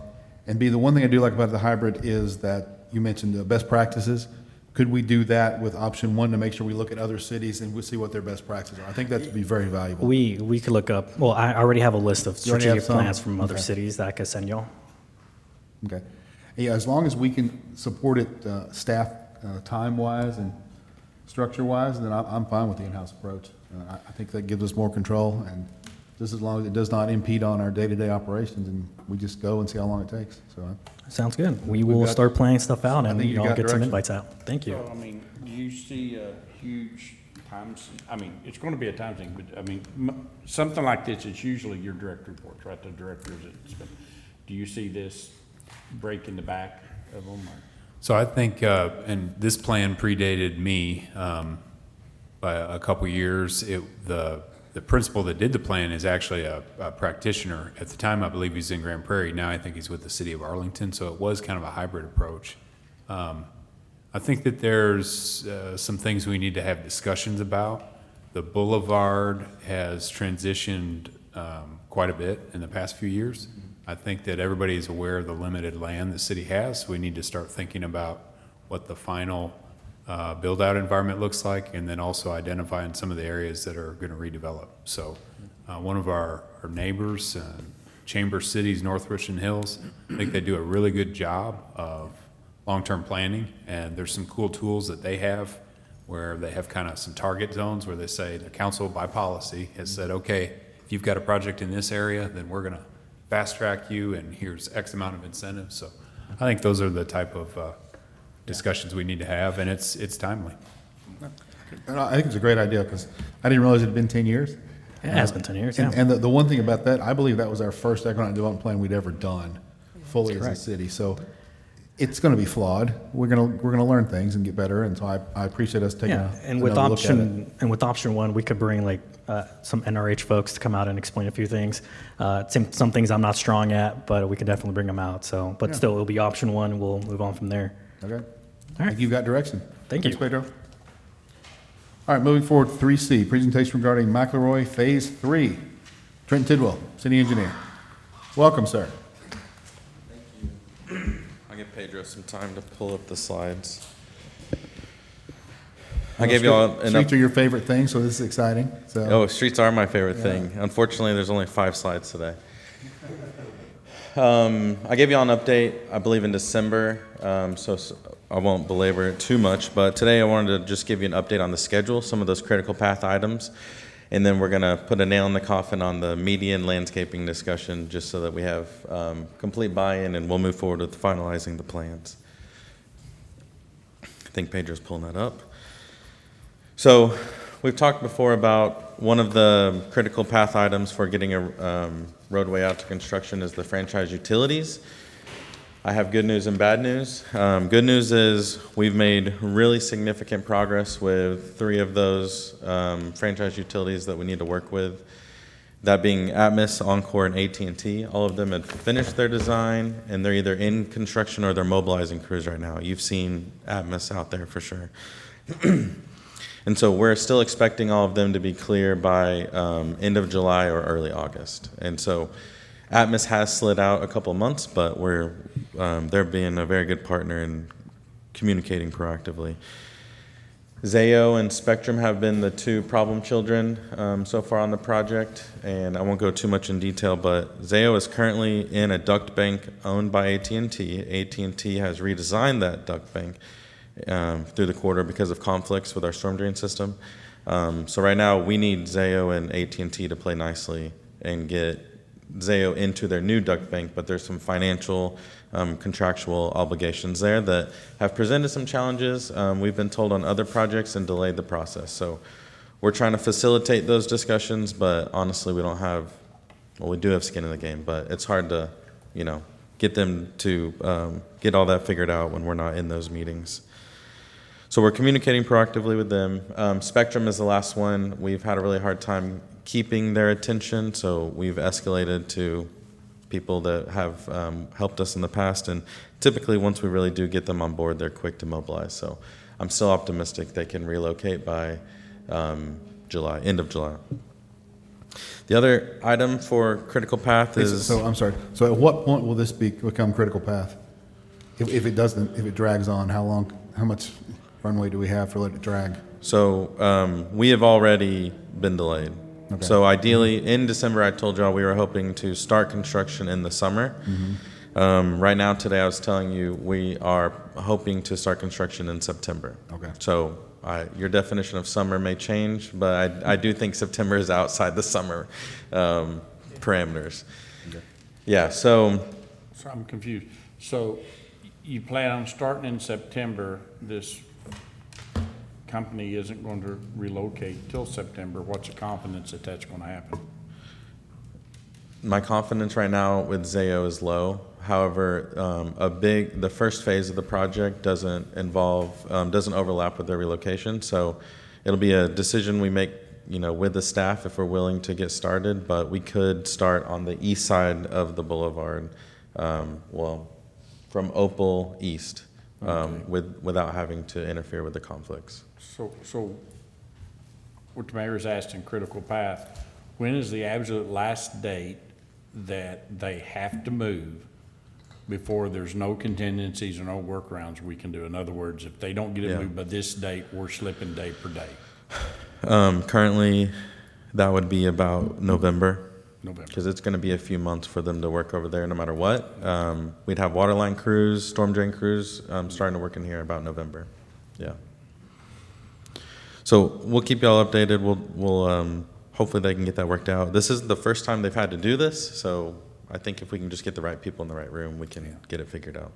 And B, the one thing I do like about the hybrid is that you mentioned the best practices. Could we do that with option 1 to make sure we look at other cities and we see what their best practices are? I think that would be very valuable. We could look up, well, I already have a list of You already have strategic some? plans from other Okay. cities that I could send y'all. Okay. Yeah, as long as we can support it staff time-wise and structure-wise, then I'm fine with the in-house approach. I think that gives us more control, and just as long as it does not impede on our day-to-day operations, and we just go and see how long it takes, so. Sounds good. We We've will got- start planning stuff out I and think you y'all got get some direction. invites out. Thank you. So, I mean, do you see a huge times, I mean, it's going to be a time thing, but I mean, something like this, it's usually your direct reports, right? The directors, do you see this breaking the back of them? Or? So I think, and this plan predated me by a couple years. The principal that did the plan is actually a practitioner. At the time, I believe he's in Grand Prairie. Now I think he's with the city of Arlington. So it was kind of a hybrid approach. I think that there's some things we need to have discussions about. The boulevard has transitioned quite a bit in the past few years. I think that everybody is aware of the limited land the city has. We need to start thinking about what the final build-out environment looks like, and then also identifying some of the areas that are going to redevelop. So one of our neighbors, Chamber Cities, North Richland Hills, I think they do a really good job of long-term planning, and there's some cool tools that they have where they have kind of some target zones where they say the council by policy has said, okay, if you've got a project in this area, then we're going to fast track you, and here's X amount of incentives. So I think those are the type of discussions we need to have, and it's timely. And I think it's a great idea, because I didn't realize it had been 10 years. It has been 10 years, And- yeah. And the one thing about that, I believe that was our first economic development plan we'd ever done fully as a Correct. city. So it's going to be flawed. We're going to learn things and get better, and so I appreciate us taking Yeah, and with another look at it. option 1, we could bring like some NRH folks to come out and explain a few things. Some things I'm not strong at, but we could definitely bring them out. So, but Yeah. still, it'll be option 1, and we'll move on from there. Okay. All I right. think you've got direction. Thank Thanks, you. Pedro. All right, moving forward, 3C, presentation regarding McElroy Phase 3. Trent Tidwell, city engineer. Welcome, sir. I'll give Pedro some time to pull up the slides. I gave you all an Streets are your favorite thing, so this is exciting. So. Oh, streets are my favorite Yeah. thing. Unfortunately, there's only 5 slides today. I gave you all an update, I believe, in December, so I won't belabor it too much. But today I wanted to just give you an update on the schedule, some of those critical path items, and then we're going to put a nail in the coffin on the median landscaping discussion, just so that we have complete buy-in, and we'll move forward with finalizing the plans. I think Pedro's pulling that up. So we've talked before about one of the critical path items for getting a roadway out to construction is the franchise utilities. I have good news and bad news. Good news is we've made really significant progress with 3 of those franchise utilities that we need to work with. That being Atmos, Encore, and AT&T. All of them have finished their design, and they're either in construction or they're mobilizing crews right now. You've seen Atmos out there for sure. And so we're still expecting all of them to be clear by end of July or early August. And so Atmos has slid out a couple months, but they're being a very good partner and communicating proactively. Zayo and Spectrum have been the 2 problem children so far on the project, and I won't go too much in detail, but Zayo is currently in a duct bank owned by AT&T. AT&T has redesigned that duct bank through the quarter because of conflicts with our storm drain system. So right now we need Zayo and AT&T to play nicely and get Zayo into their new duct bank, but there's some financial, contractual obligations there that have presented some challenges. We've been told on other projects and delayed the process. So we're trying to facilitate those discussions, but honestly, we don't have, well, we do have skin in the game, but it's hard to, get them to get all that figured out when we're not in those meetings. So we're communicating proactively with them. Spectrum is the last one. We've had a really hard time keeping their attention, so we've escalated to people that have helped us in the past, and typically once we really do get them on board, they're quick to mobilize. So I'm still optimistic they can relocate by July, end of July. The other item for critical path is... So, I'm sorry, so at what point will this become critical path? If it drags on, how much runway do we have for letting it drag? So we have already been delayed. Okay. So ideally, in December, I told y'all we were hoping to start construction in the summer. Right now, today, I was telling you, we are hoping to start construction in September. Okay. So your definition of summer may change, but I do think September is outside the summer parameters. Okay. Yeah, so... So I'm confused. So you plan on starting in September, this company isn't going to relocate till September. What's the confidence that that's going to happen? My confidence right now with Zayo is low. However, the first phase of the project doesn't overlap with their relocation. So it'll be a decision we make, with the staff if we're willing to get started. But we could start on the east side of the boulevard, from Opal east, without having to interfere with the conflicts. So what the mayor is asking, critical path, when is the absolute last date that they have to move before there's no contingencies or no workarounds we can do? In other words, if they don't get it moved by this date, we're slipping day per day. Currently, that would be about November. Because it's going to be a few months for them to work over there no matter what. We'd have waterline crews, storm drain crews starting to work in here about November. Yeah. So we'll keep y'all updated. We'll hopefully they can get that worked out. This is the first time they've had to do this, so I think if we can just get the right people in the right room, we can get it figured out.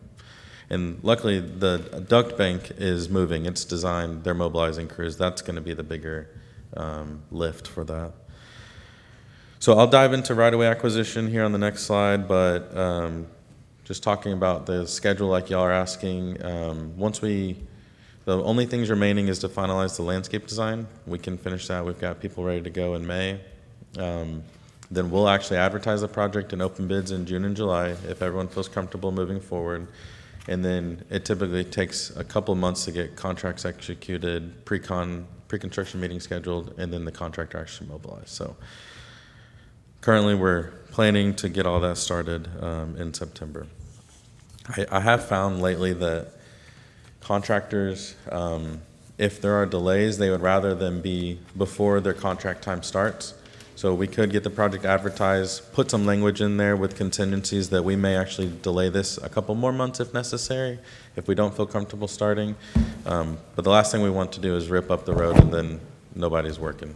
And luckily, the duct bank is moving. It's designed. They're mobilizing crews. That's going to be the bigger lift for that. So I'll dive into right-of-way acquisition here on the next slide, but just talking about the schedule like y'all are asking, the only things remaining is to finalize the landscape design. We can finish that. We've got people ready to go in May. Then we'll actually advertise the project and open bids in June and July if everyone feels comfortable moving forward. And then it typically takes a couple months to get contracts executed, pre-construction meetings scheduled, and then the contractor actually mobilized. So currently, we're planning to get all that started in September. I have found lately that contractors, if there are delays, they would rather them be before their contract time starts. So we could get the project advertised, put some language in there with contingencies that we may actually delay this a couple more months if necessary, if we don't feel comfortable starting. But the last thing we want to do is rip up the road and then nobody's working.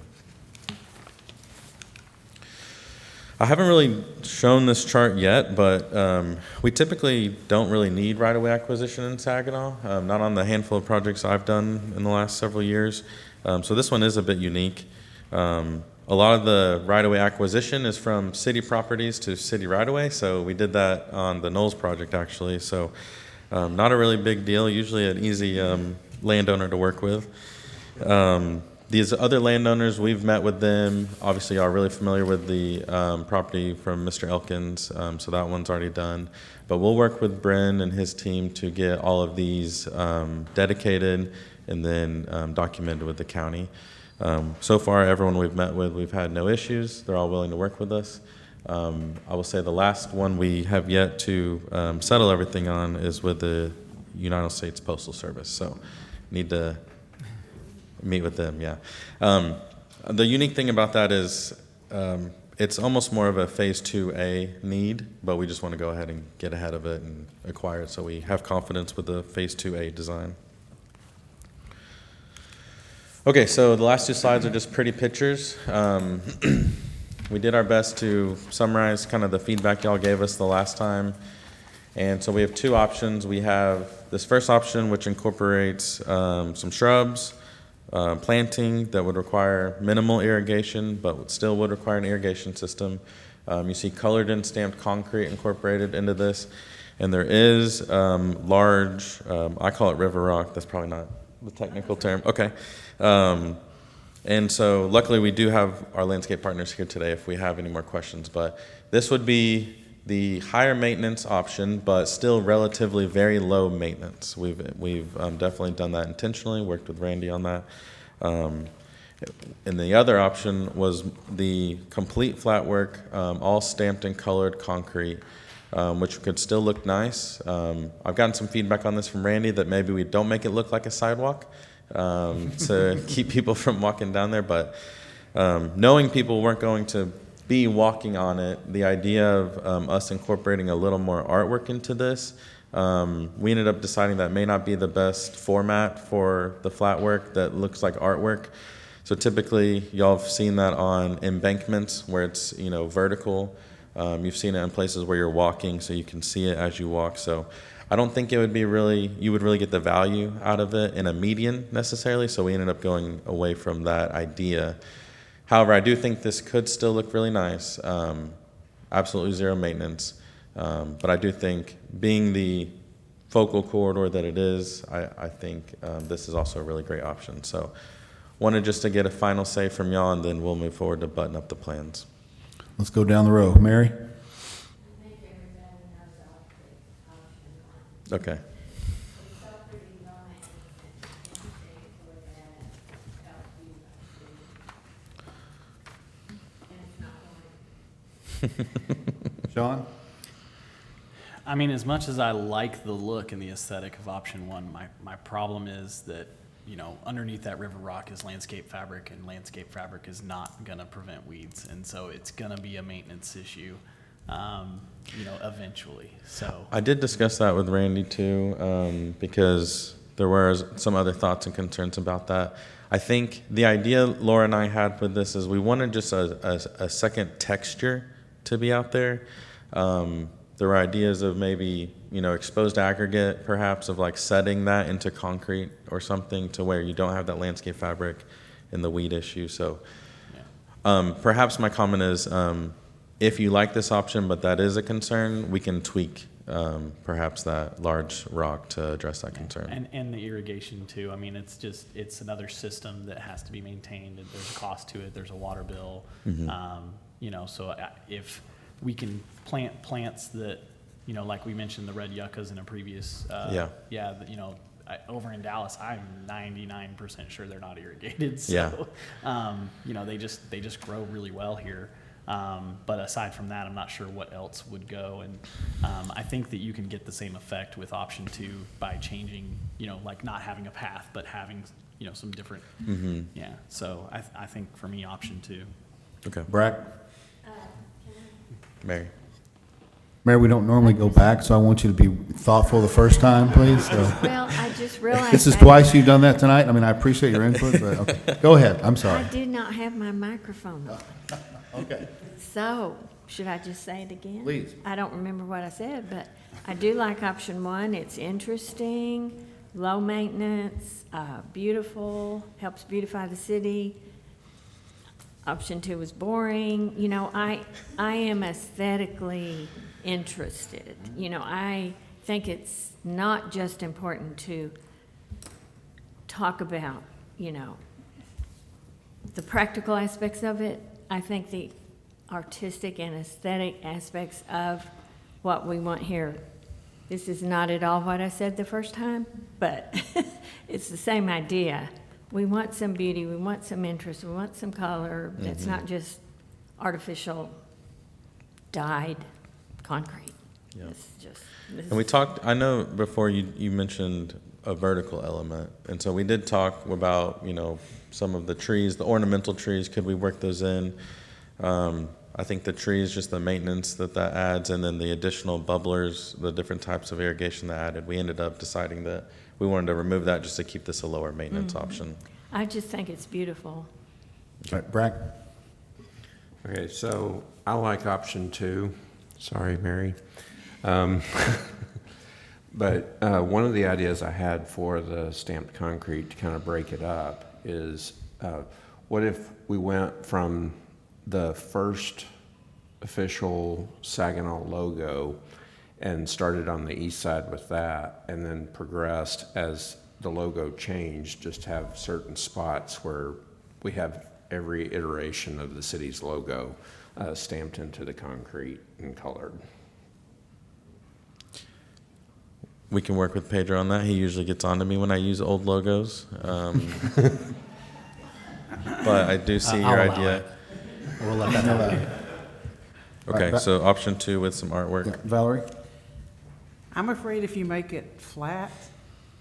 I haven't really shown this chart yet, but we typically don't really need right-of-way acquisition in Saginaw, not on the handful of projects I've done in the last several years. So this one is a bit unique. A lot of the right-of-way acquisition is from city properties to city right-of-way, so we did that on the Knowles project, actually. So not a really big deal, usually an easy landowner to work with. These other landowners, we've met with them. Obviously, y'all are really familiar with the property from Mr. Elkins, so that one's already done. But we'll work with Bren and his team to get all of these dedicated and then documented with the county. So far, everyone we've met with, we've had no issues. They're all willing to work with us. I will say the last one we have yet to settle everything on is with the United States Postal Service. So need to meet with them, yeah. The unique thing about that is it's almost more of a Phase 2A need, but we just want to go ahead and get ahead of it and acquire it so we have confidence with the Phase 2A design. Okay, so the last two slides are just pretty pictures. We did our best to summarize kind of the feedback y'all gave us the last time. And so we have two options. We have this first option, which incorporates some shrubs, planting that would require minimal irrigation, but still would require an irrigation system. You see colored and stamped concrete incorporated into this. And there is large, I call it river rock, that's probably not the technical term. Okay. And so luckily we do have our landscape partners here today if we have any more questions. But this would be the higher maintenance option, but still relatively very low maintenance. We've definitely done that intentionally, worked with Randy on that. And the other option was the complete flat work, all stamped and colored concrete, which could still look nice. I've gotten some feedback on this from Randy that maybe we don't make it look like a sidewalk to keep people from walking down there. But knowing people weren't going to be walking on it, the idea of us incorporating a little more artwork into this, we ended up deciding that may not be the best format for the flat work that looks like artwork. So typically, y'all have seen that on embankments where it's, you know, vertical. You've seen it in places where you're walking, so you can see it as you walk. So I don't think it would be you would really get the value out of it in a median necessarily. So we ended up going away from that idea. However, I do think this could still look really nice. Absolutely zero maintenance. But I do think being the focal corridor that it is, I think this is also a really great option. So wanted just to get a final say from y'all, and then we'll move forward to button up the plans. Let's go down the row. Mary? Okay. Sean? I mean, as much as I like the look and the aesthetic of option one, my problem is that, you know, underneath that river rock is landscape fabric, and landscape fabric is not gonna prevent weeds. And so it's gonna be a maintenance issue, you know, eventually, so. I did discuss that with Randy too, because there were some other thoughts and concerns about that. I think the idea Laura and I had with this is we wanted just a second texture to be out there. There were ideas of maybe, you know, exposed aggregate, perhaps, of like setting that into concrete or something to where you don't have that landscape fabric and the weed issue. So perhaps my comment is, if you like this option, but that is a concern, we can tweak perhaps that large rock to address that concern. And the irrigation too. I mean, it's another system that has to be maintained. There's a cost to it. There's a water bill. You know, so if we can plant plants that, you know, like we mentioned the red yuccas in a previous, you know, over in Dallas, I'm 99% sure they're not irrigated. So, you know, they just grow really well here. But aside from that, I'm not sure what else would go. And I think that you can get the same effect with option two by changing, you know, like not having a path, but having, you know, some different, yeah. So I think for me, option two. Okay. Brack? Mary? Mary, we don't normally go back, so I want you to be thoughtful the first time, please. So. Well, I just realized. This is twice you've done that tonight. I mean, I appreciate your input, but okay. Go ahead. I'm sorry. I did not have my microphone on. Okay. So, should I just say it again? Please. I don't remember what I said, but I do like option one. It's interesting, low maintenance, beautiful, helps beautify the city. Option two was boring. You know, I am aesthetically interested. You know, I think it's not just important to talk about, you know, the practical aspects of it. I think the artistic and aesthetic aspects of what we want here. This is not at all what I said the first time, but it's the same idea. We want some beauty, we want some interest, we want some color. That's not just artificial dyed concrete. Yeah. It's just. And we talked, I know before you mentioned a vertical element. And so we did talk about, you know, some of the trees, the ornamental trees, could we work those in? I think the trees, just the maintenance that adds, and then the additional bubblers, the different types of irrigation that added, we ended up deciding that we wanted to remove that just to keep this a lower maintenance option. I just think it's beautiful. All right, Brack? Okay, so I like option 2. Sorry, Mary. But one of the ideas I had for the stamped concrete to kind of break it up is, what if we went from the first official Saginaw logo and started on the east side with that, and then progressed as the logo changed, just have certain spots where we have every iteration of the city's logo stamped into the concrete and colored. We can work with Pedro on that. He usually gets on to me when I use old logos. But I do see your I'll allow idea. it. We'll let that happen. Okay, Right, so option 2 with some artwork. Valerie? I'm afraid if you make it flat,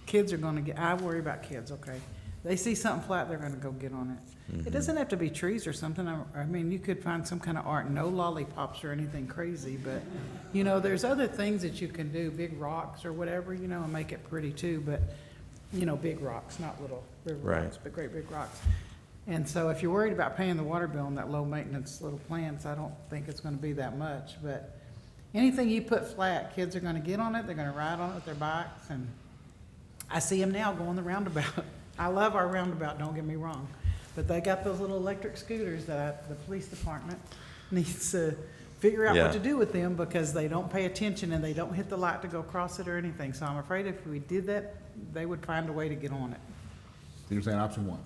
kids are gonna get, I worry about kids, okay? They see something flat, they're gonna go get on it. It doesn't have to be trees or something. I mean, you could find some kind of art, no lollipops or anything crazy, but, you know, there's other things that you can do, big rocks or whatever, you know, and make it pretty too, but, you know, big rocks, not little river Right. rocks, but great big rocks. And so if you're worried about paying the water bill on that low-maintenance little plants, I don't think it's gonna be that much, but anything you put flat, kids are gonna get on it, they're gonna ride on it with their bikes, and I see them now going the roundabout. I love our roundabout, don't get me wrong, but they got those little electric scooters that the police department needs to figure out Yeah. what to do with them, because they don't pay attention and they don't hit the light to go across it or anything, so I'm afraid if we did that, they would find a way to get on it. You're saying option 1?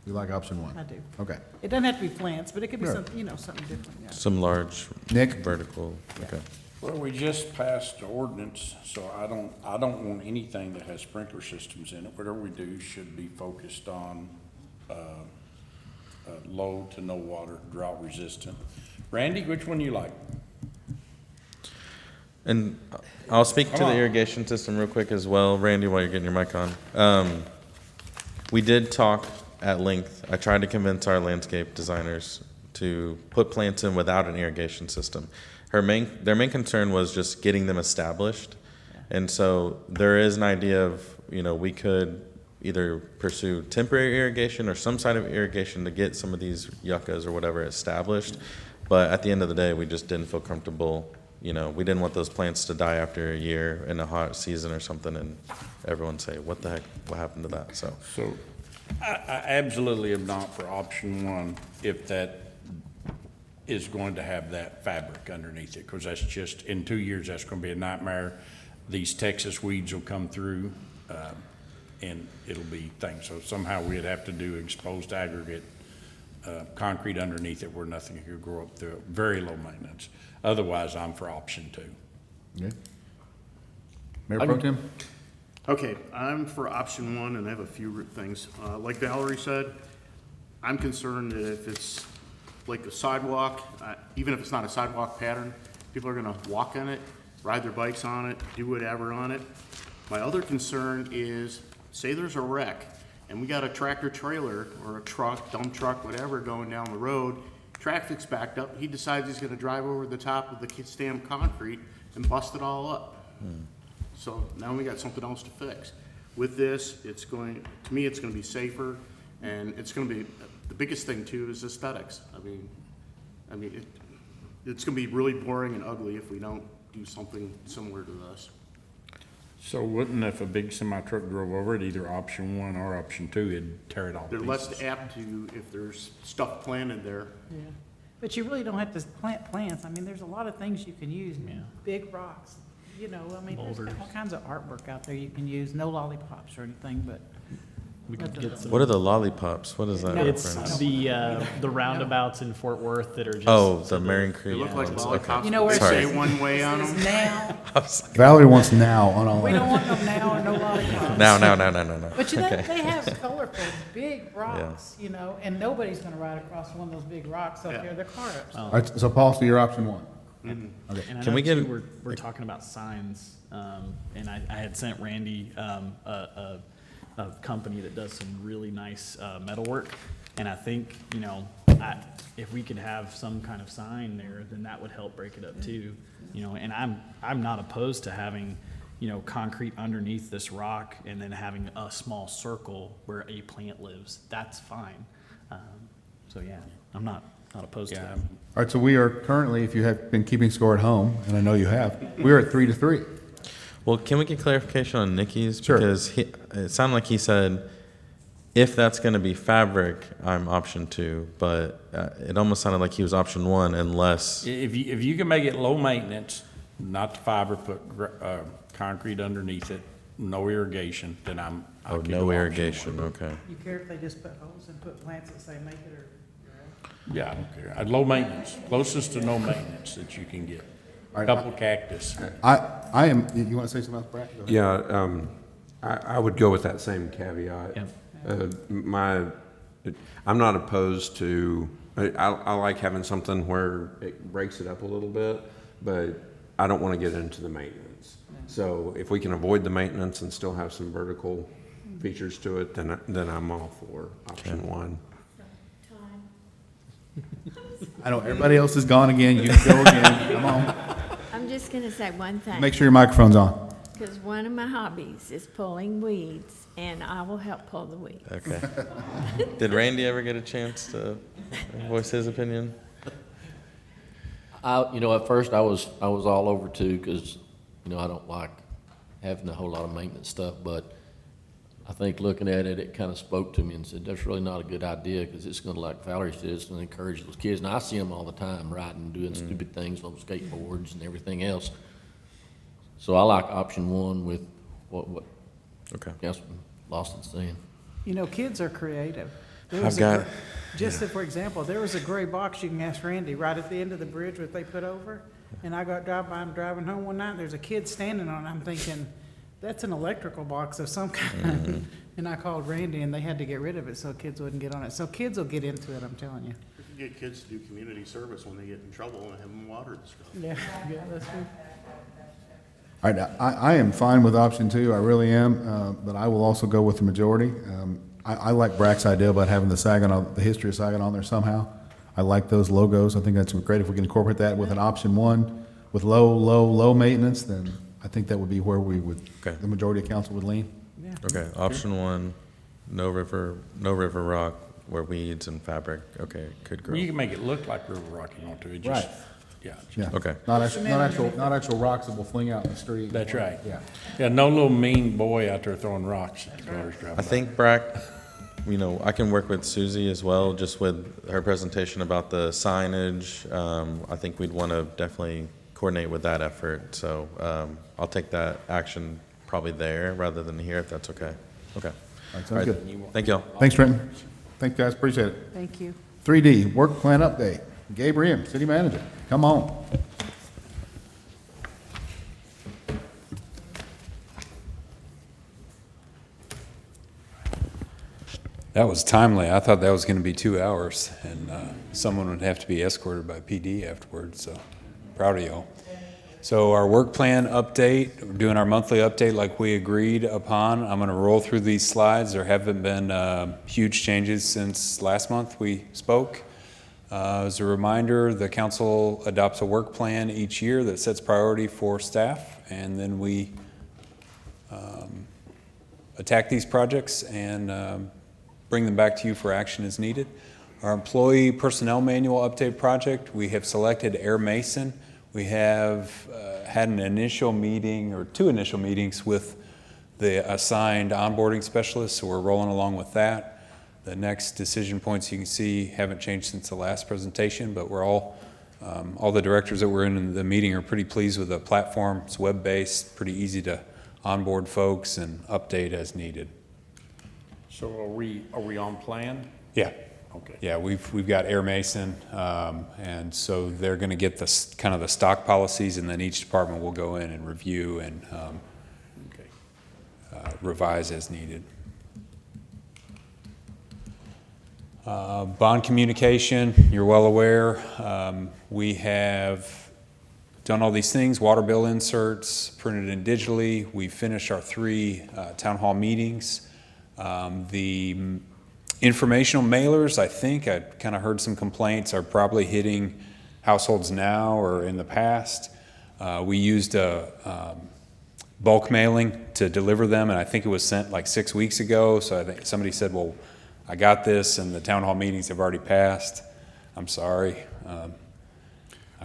You like option 1? I do. Okay. It doesn't have to be plants, but it could be Yeah. something, you know, something different, yeah. Some large Nick? vertical. Okay. Well, we just passed the ordinance, so I don't want anything that has sprinkler systems in it. Whatever we do should be focused on, low to no water, drought resistant. Randy, which one you like? And I'll speak to Come the on. irrigation system real quick as well, Randy, while you're getting your mic on. We did talk at length. I tried to convince our landscape designers to put plants in without an irrigation system. Their main concern was just getting them established. And so there is an idea of, we could either pursue temporary irrigation or some side of irrigation to get some of these yuccas or whatever established. But at the end of the day, we just didn't feel comfortable. We didn't want those plants to die after a year in a hot season or something, and everyone say, what the heck, what happened to that? So I absolutely am not for option 1 if that is going to have that fabric underneath it, because that's just, in 2 years, that's gonna be a nightmare. These Texas weeds will come through, and it'll be things. So somehow we'd have to do exposed aggregate, concrete underneath it where nothing could grow up through it. Very low maintenance. Otherwise, I'm for option 2. Yeah. Mayor Pro Tem? Okay, I'm for option 1, and I have a few things. Like Valerie said, I'm concerned that if it's like a sidewalk, even if it's not a sidewalk pattern, people are gonna walk on it, ride their bikes on it, do whatever on it. My other concern is, say there's a wreck, and we got a tractor trailer or a truck, dump truck, whatever, going down the road, traffic's backed up, he decides he's gonna drive over the top of the stamped concrete and bust it all up. So now we got something else to fix. With this, to me, it's gonna be safer, and it's gonna be, the biggest thing too is aesthetics. I mean, it's gonna be really boring and ugly if we don't do something similar to this. So wouldn't, if a big semi-truck drove over it, either option 1 or option 2, it'd tear it all to They're pieces? less apt to, if there's stuff planted there. Yeah. But you really don't have to plant plants. I mean, there's a lot of things you can use. Big rocks, there's Boulders. all kinds of artwork out there you can use. No lollipops or anything, but. We could get some. what are the lollipops? What is that It's reference? the roundabouts in Fort Worth that are just. Oh, the Marion Creek. They look like ones. lollipops, You know where but it they says- say one way on It says them. now. Valerie wants now on all We that. don't want them now or no lollipops. No. But Okay. they have colorful, big rocks, and nobody's gonna ride across one of those big rocks up there, they're car ups. All right, so Paul, so your option 1. And I Can know we get- too, we're talking about signs, and I had sent Randy a company that does some really nice metalwork, and I think if we could have some kind of sign there, then that would help break it up too. And I'm not opposed to having concrete underneath this rock and then having a small circle where a plant lives. That's fine. So yeah, I'm not not opposed to Yeah, it. All right, so we are currently, if you have been keeping score at home, and I know you have, we're at 3-3. Well, can we get clarification on Nikki's? Sure. Because it sounded like he said, if that's going to be fabric, I'm option 2, but it almost sounded like he was option 1 unless. If you can make it low maintenance, not the fiber, put concrete underneath it, no irrigation, then I'll keep it No option irrigation, one. okay. You care if they just put holes and put plants that say make it or? Yeah, I don't care. Low maintenance, closest to no maintenance that you can get. right, Couple cactus. I am, you want to say something else, Brad? Go ahead. Yeah, I would go with that same caveat. I'm not opposed to, I like having something where it breaks it up a little bit, but I don't want to get into the maintenance. So if we can avoid the maintenance and still have some vertical features to it, then I'm all for option 1. I know everybody else is gone again. You can go again. Come on. I'm just gonna say one thing. Make sure your microphone's on. Because one of my hobbies is pulling weeds, and I will help pull the weeds. Okay. Did Randy ever get a chance to voice his opinion? At first I was all over too, because, I don't like having a whole lot of maintenance stuff, but I think looking at it, it kind of spoke to me and said, that's really not a good idea, because it's going to, like Valerie said, it's going to encourage those kids. And I see them all the time riding, doing stupid things on skateboards and everything else. So I like option 1 with what Councilman Lawson's saying. Kids are creative. For example, there was a gray box, you can ask Randy, right at the end of the bridge that they put over. And I got I'm driving home one night, and there's a kid standing on it. I'm thinking, that's an electrical box of some kind. And I called Randy, and they had to get rid of it so kids wouldn't get on it. So kids will get into it, I'm telling you. We can get kids to do community service when they get in trouble and have them water the stuff. Yeah, that's good. All right, I am fine with option 2, I really am, but I will also go with the majority. I like Brack's idea about having the history of Saginaw on there somehow. I like those logos. I think that's great if we can incorporate that with an option 1 with low maintenance, then I think that would be where the majority of council would lean. Yeah. Okay, option 1, no river rock where weeds and fabric, okay, could grow. You can make it look like River Rock if you want to. It just, Right. Yeah. Yeah. Okay. Not actual rocks that will fling out in the street. That's right. Yeah. Yeah, no little mean boy out there throwing rocks at the cars driving I by. think, Brack, I can work with Susie as well, just with her presentation about the signage. I think we'd want to definitely coordinate with that effort. So I'll take that action probably there rather than here, if that's okay. Okay. All right, sounds good. Thank y'all. Thanks, Trenton. Thanks, guys, appreciate it. Thank you. 3D, work plan update. Gabe Ream, city manager, come on. That was timely. I thought that was going to be 2 hours, and someone would have to be escorted by PD afterwards, so proud of y'all. So our work plan update, we're doing our monthly update like we agreed upon. I'm going to roll through these slides. There haven't been huge changes since last month we spoke. As a reminder, the council adopts a work plan each year that sets priority for staff, and then we attack these projects and bring them back to you for action as needed. Our employee personnel manual update project, we have selected Air Mason. We have had an initial meeting or 2 initial meetings with the assigned onboarding specialists, so we're rolling along with that. The next decision points you can see haven't changed since the last presentation, but we're all the directors that were in the meeting are pretty pleased with the platform. It's web-based, pretty easy to onboard folks and update as needed. So are we on plan? Yeah. Okay. Yeah, we've got Air Mason, and so they're going to get the kind of the stock policies, and then each department will go in and review and revise as needed. Bond communication, you're well aware. We have done all these things, water bill inserts, printed in digitally. We finished our 3 town hall meetings. The informational mailers, I think, I kind of heard some complaints, are probably hitting households now or in the past. We used a bulk mailing to deliver them, and I think it was sent like 6 weeks ago. So I think somebody said, well, I got this, and the town hall meetings have already passed. I'm sorry. I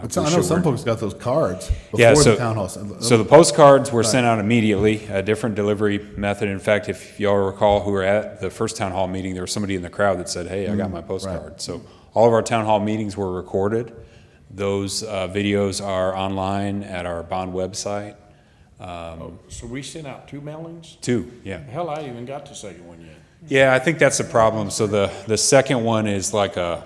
know some folks got those cards Yeah, before so, the town hall. so the postcards were sent out immediately, a different delivery method. In fact, if y'all recall who were at the first town hall meeting, there was somebody in the crowd that said, hey, I got my postcard. So all of our town hall meetings were recorded. Those videos are online at our bond website. So we sent out 2 mailings? 2, yeah. Hell, I ain't even got the second one yet. Yeah, I think that's the problem. So the second one is like a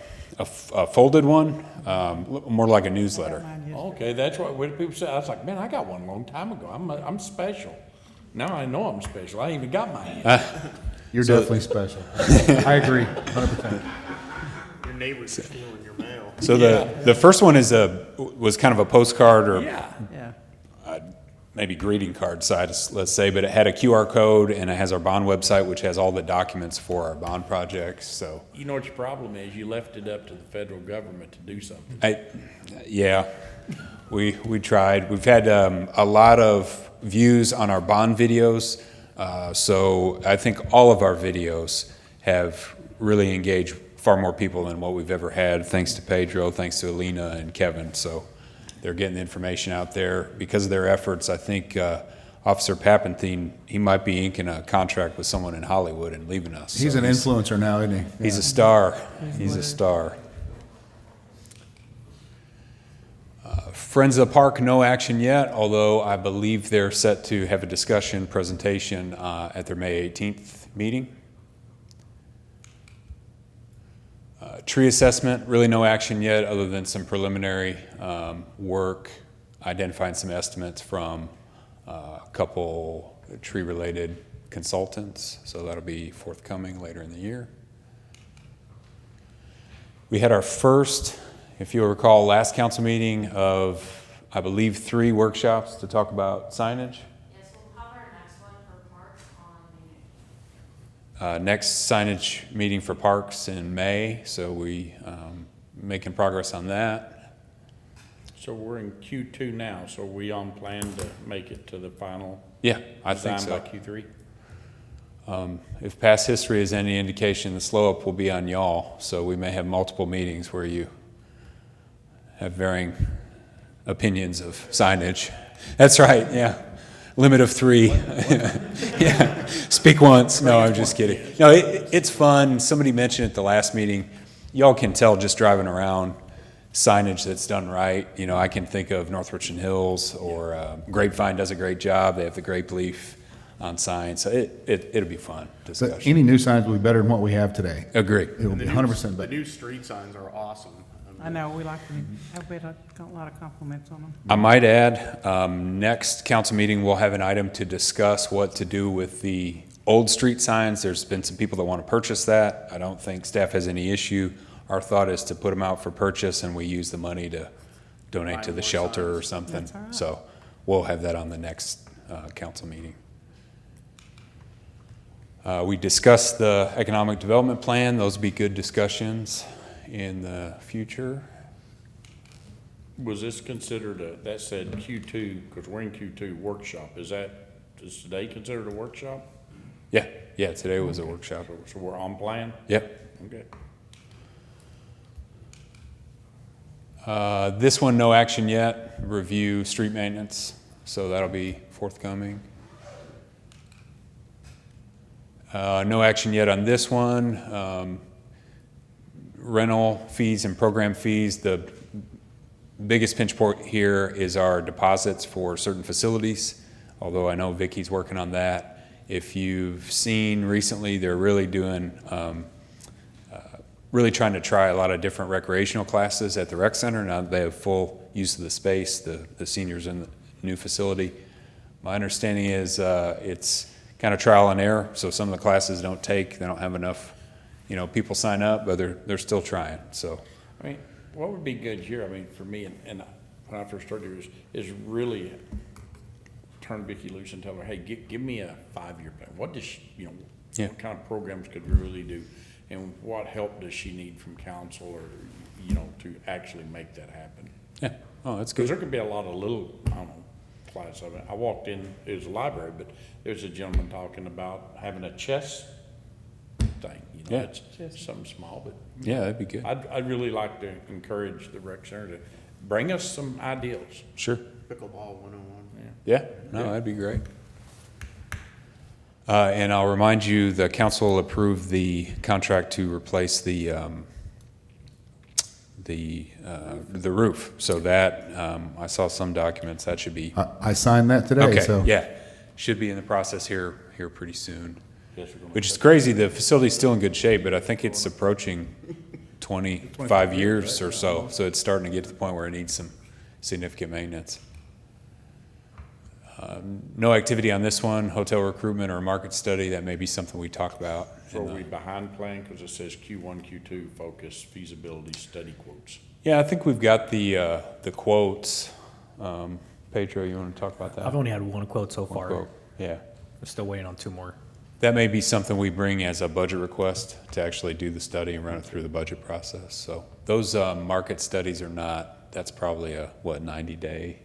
folded one, more like a newsletter. Okay, that's what people say. I was like, man, I got one a long time ago. I'm special. Now I know I'm special. I ain't even got mine yet. You're definitely special. I agree, 100%. Your neighbors are stealing your mail. So the first one was kind of a postcard or Yeah. maybe greeting card size, let's say, but it had a QR code and it has our bond website, which has all the documents for our bond projects. So You know what your problem is? You left it up to the federal government to do something. yeah, we tried. We've had a lot of views on our bond videos, so I think all of our videos have really engaged far more people than what we've ever had, thanks to Pedro, thanks to Alina and Kevin. So they're getting the information out there. Because of their efforts, I think Officer Pappenthien, he might be inking a contract with someone in Hollywood and leaving us. He's So an influencer now, isn't he? He's a star. He's a star. Friends of the Park, no action yet, although I believe they're set to have a discussion presentation at their May 18th meeting. Tree assessment, really no action yet other than some preliminary work, identifying some estimates from a couple tree-related consultants, so that'll be forthcoming later in the year. We had our first, if you'll recall, last council meeting of, I believe, 3 workshops to talk about signage. Yes, we'll have our next one for parks on May. Next signage meeting for parks in May, so we making progress on that. So we're in Q2 now, so are we on plan to make it to the final? Yeah, I think design so. by Q3? If past history is any indication, the slow up will be on y'all, so we may have multiple meetings where you have varying opinions of signage. That's right, yeah. Limit of 3. Yeah, speak once. No, I'm just kidding. No, it's fun. Somebody mentioned at the last meeting, y'all can tell just driving around signage that's done right. You know, I can think of North Richland Hills or Grapevine does a great job. They have the grape leaf on signs. So it'll be fun But discussion. any new signs will be better than what we have today. Agree. It will be The 100% The better. new street signs are awesome. I know, we like them. We had a lot of compliments on them. I might add, next council meeting, we'll have an item to discuss what to do with the old street signs. There's been some people that want to purchase that. I don't think staff has any issue. Our thought is to put them out for purchase and we use the money to donate to the shelter or something. That's all right. So we'll have that on the next council meeting. We discussed the economic development plan. Those will be good discussions in the future. Was this considered that said Q2, because we're in Q2 workshop, is today considered a workshop? Yeah, today was a workshop. So we're on plan? Yep. Okay. This one, no action yet. Review street maintenance, so that'll be forthcoming. No action yet on this one. Rental fees and program fees, the biggest pinch point here is our deposits for certain facilities, although I know Vicky's working on that. If you've seen recently, they're really doing, really trying to try a lot of different recreational classes at the rec center. Now they have full use of the space, the seniors in the new facility. My understanding is it's kind of trial and error, so some of the classes don't take, they don't have enough people sign up, but they're still trying, so. I mean, what would be good here, I mean, for me, and when I first started here, is really turn Vicki loose and tell her, hey, give me a 5-year plan. What does she, what kind of programs could we really do? And what help does she need from council or, to actually make that happen? Yeah, oh, that's Because good. there could be a lot of little, I don't know, class of it. I walked in, it was a library, but there was a gentleman talking about having a chess thing, you know, Yeah. it's something small, but. Yeah, that'd be good. I'd really like to encourage the rec center to bring us some ideas. Sure. Pickleball 101. Yeah, no, that'd be great. And I'll remind you, the council approved the contract to replace the roof. So that, I saw some documents, that should be. I signed that today, so. Okay, yeah, should be in the process here pretty soon. Yes, we're gonna Which is crazy, the facility's still in good shape, but I think it's approaching 25 years or so. So it's starting to get to the point where it needs some significant maintenance. No activity on this one, hotel recruitment or market study, that may be something we talk about. So are we behind plan, because it says Q1, Q2, focus, feasibility, study quotes? Yeah, I think we've got the quotes. Pedro, you want to talk about that? I've only had one quote so far. Quote. Yeah. I'm still waiting on 2 more. That may be something we bring as a budget request to actually do the study and run it through the budget process. So those market studies are not, that's probably a, 90-day?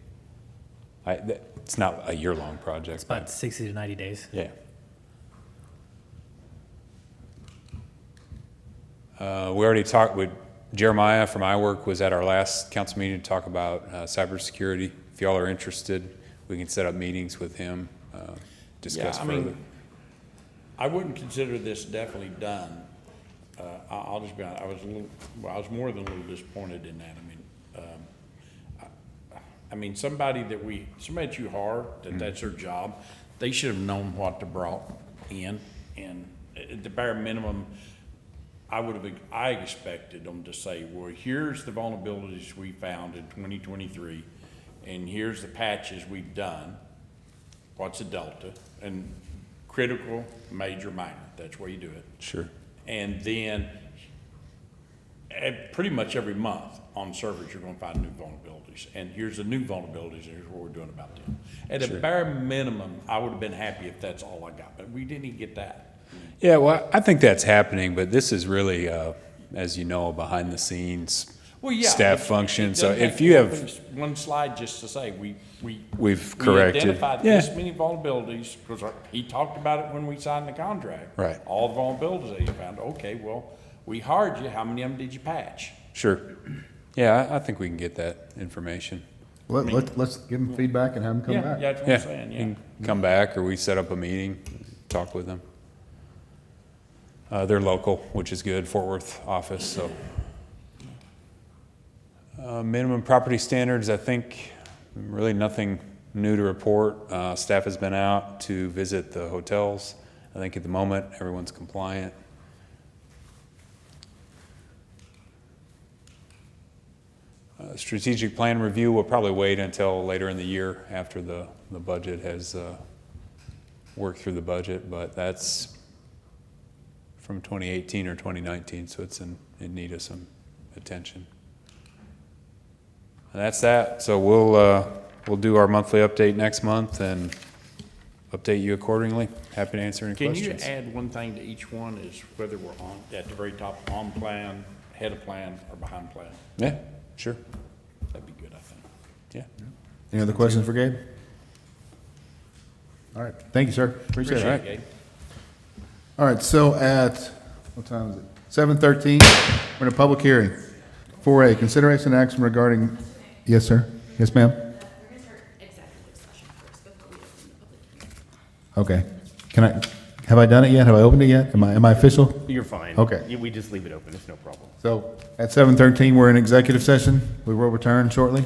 It's not a year-long project. It's about 60 to 90 days. Yeah. We already talked with Jeremiah from iWork was at our last council meeting to talk about cybersecurity. If y'all are interested, we can set up meetings with him, discuss Yeah, I further. mean, I wouldn't consider this definitely done. I'll just be honest, I was more than a little disappointed in that. I mean, somebody that you hire, that's their job, they should have known what to brought in, and at the bare minimum, I expected them to say, well, here's the vulnerabilities we found in 2023, and here's the patches we've done. What's a delta? And critical, major, minor. That's where you do it. Sure. And then, pretty much every month on servers, you're going to find new vulnerabilities. And here's the new vulnerabilities, and here's what we're doing about them. At a bare minimum, I would have been happy if that's all I got, but we didn't even get that. Yeah, well, I think that's happening, but this is really, as you know, behind the scenes Well, yeah, staff it function. So doesn't if you to have, open one slide just to say we've corrected. identified Yeah. this many vulnerabilities, because he talked about it when we signed the contract. Right. All the vulnerabilities that he found. Okay, well, we hired you. How many of them did you patch? Sure. Yeah, I think we can get that information. Let's give them feedback and have them come Yeah, back. yeah, that's what I'm saying, You yeah. can come back, or we set up a meeting, talk with them. They're local, which is good, Fort Worth office, so. Minimum property standards, I think really nothing new to report. Staff has been out to visit the hotels. I think at the moment, everyone's compliant. Strategic plan review will probably wait until later in the year after the budget has worked through the budget, but that's from 2018 or 2019, so it's in need of some attention. And that's that. So we'll do our monthly update next month and update you accordingly. Happy to answer any Can questions. you add one thing to each one, is whether we're on, at the very top, on plan, head of plan, or behind plan? Yeah, sure. That'd be good, I think. Yeah. Any other questions for Gabe? All right, thank you, sir. Appreciate it. Gabe. All right, so at, what time is it? 7:13, we're in a public hearing. 4A, consideration and action regarding, yes, sir? Yes, ma'am? Okay. Have I done it yet? Have I opened it yet? Am I official? You're fine. Okay. We just leave it open, it's no problem. So at 7:13, we're in executive session. We will return shortly.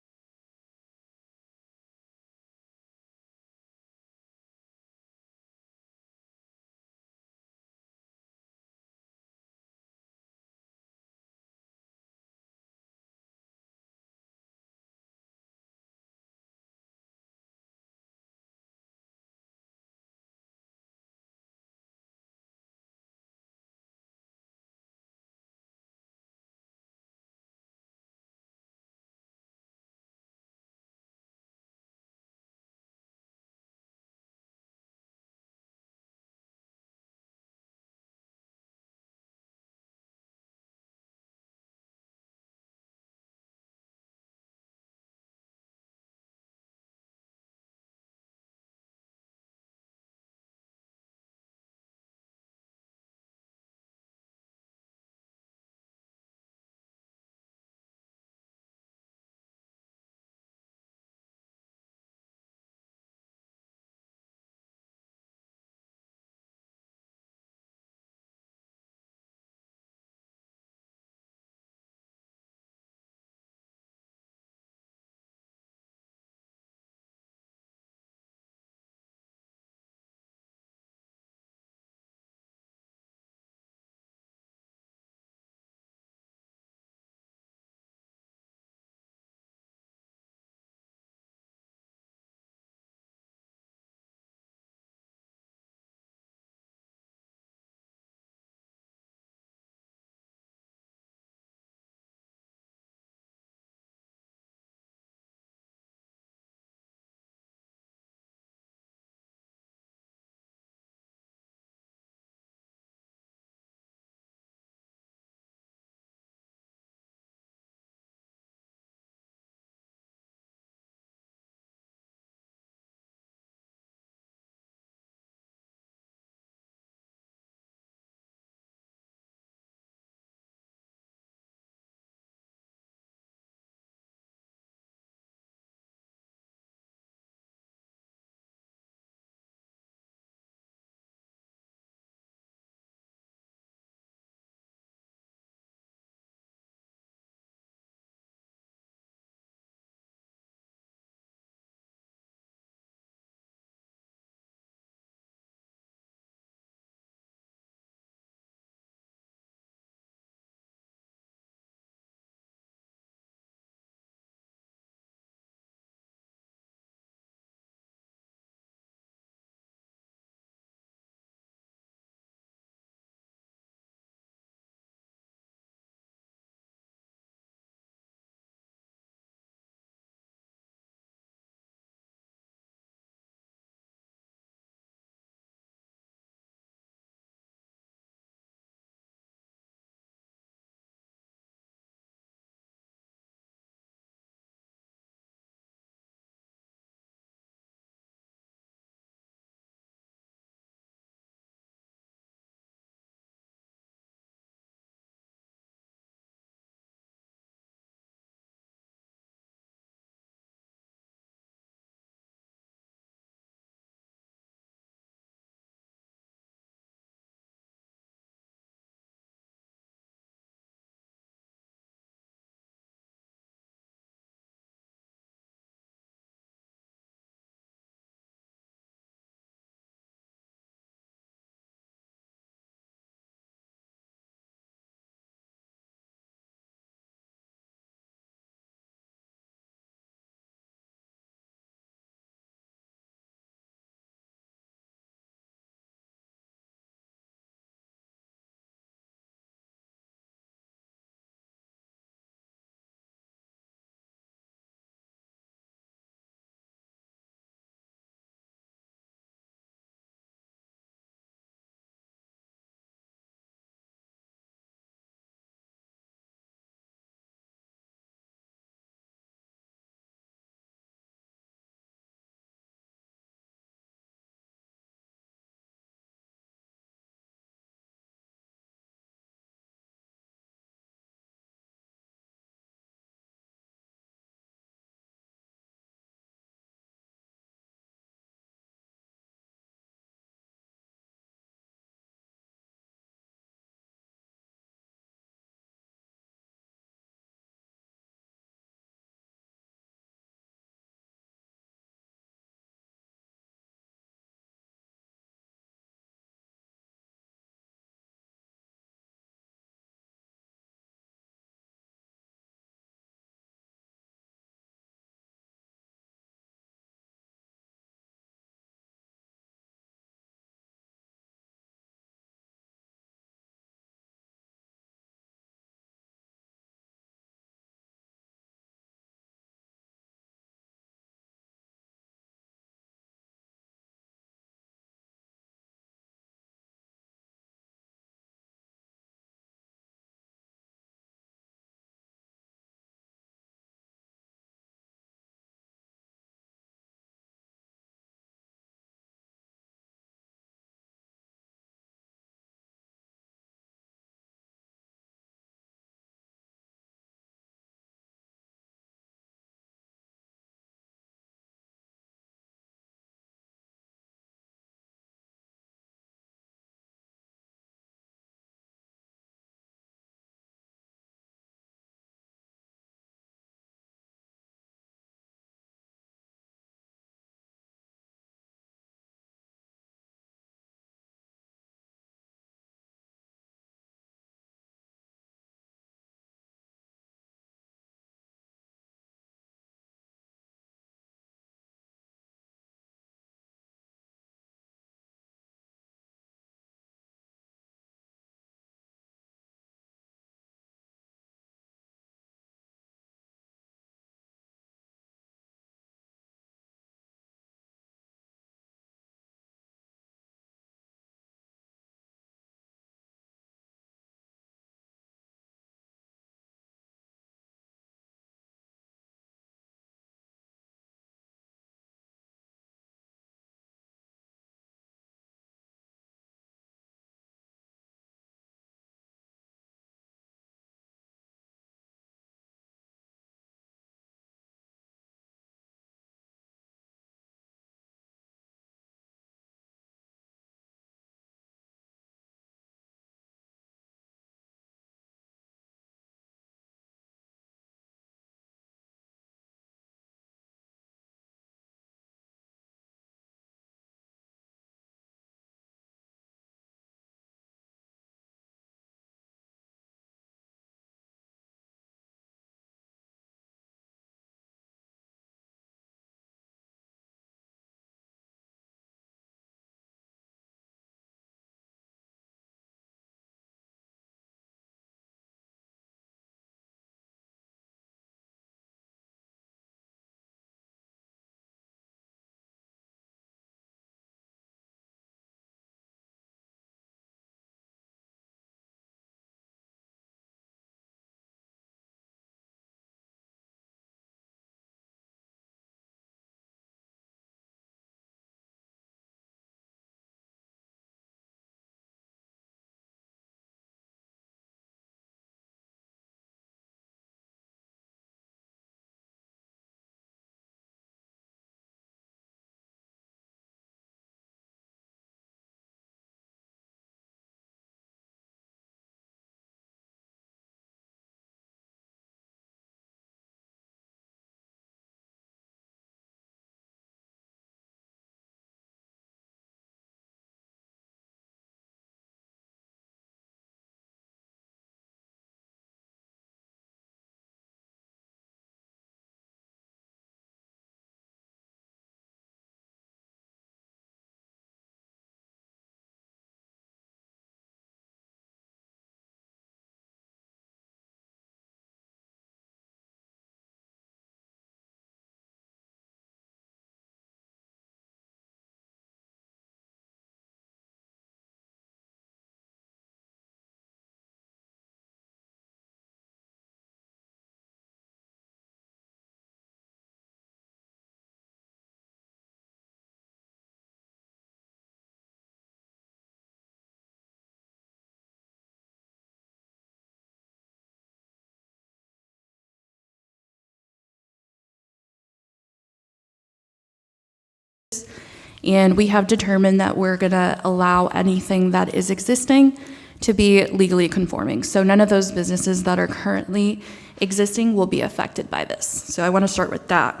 And we have determined that we're going to allow anything that is existing to be legally conforming. So none of those businesses that are currently existing will be affected by this. So I want to start with that.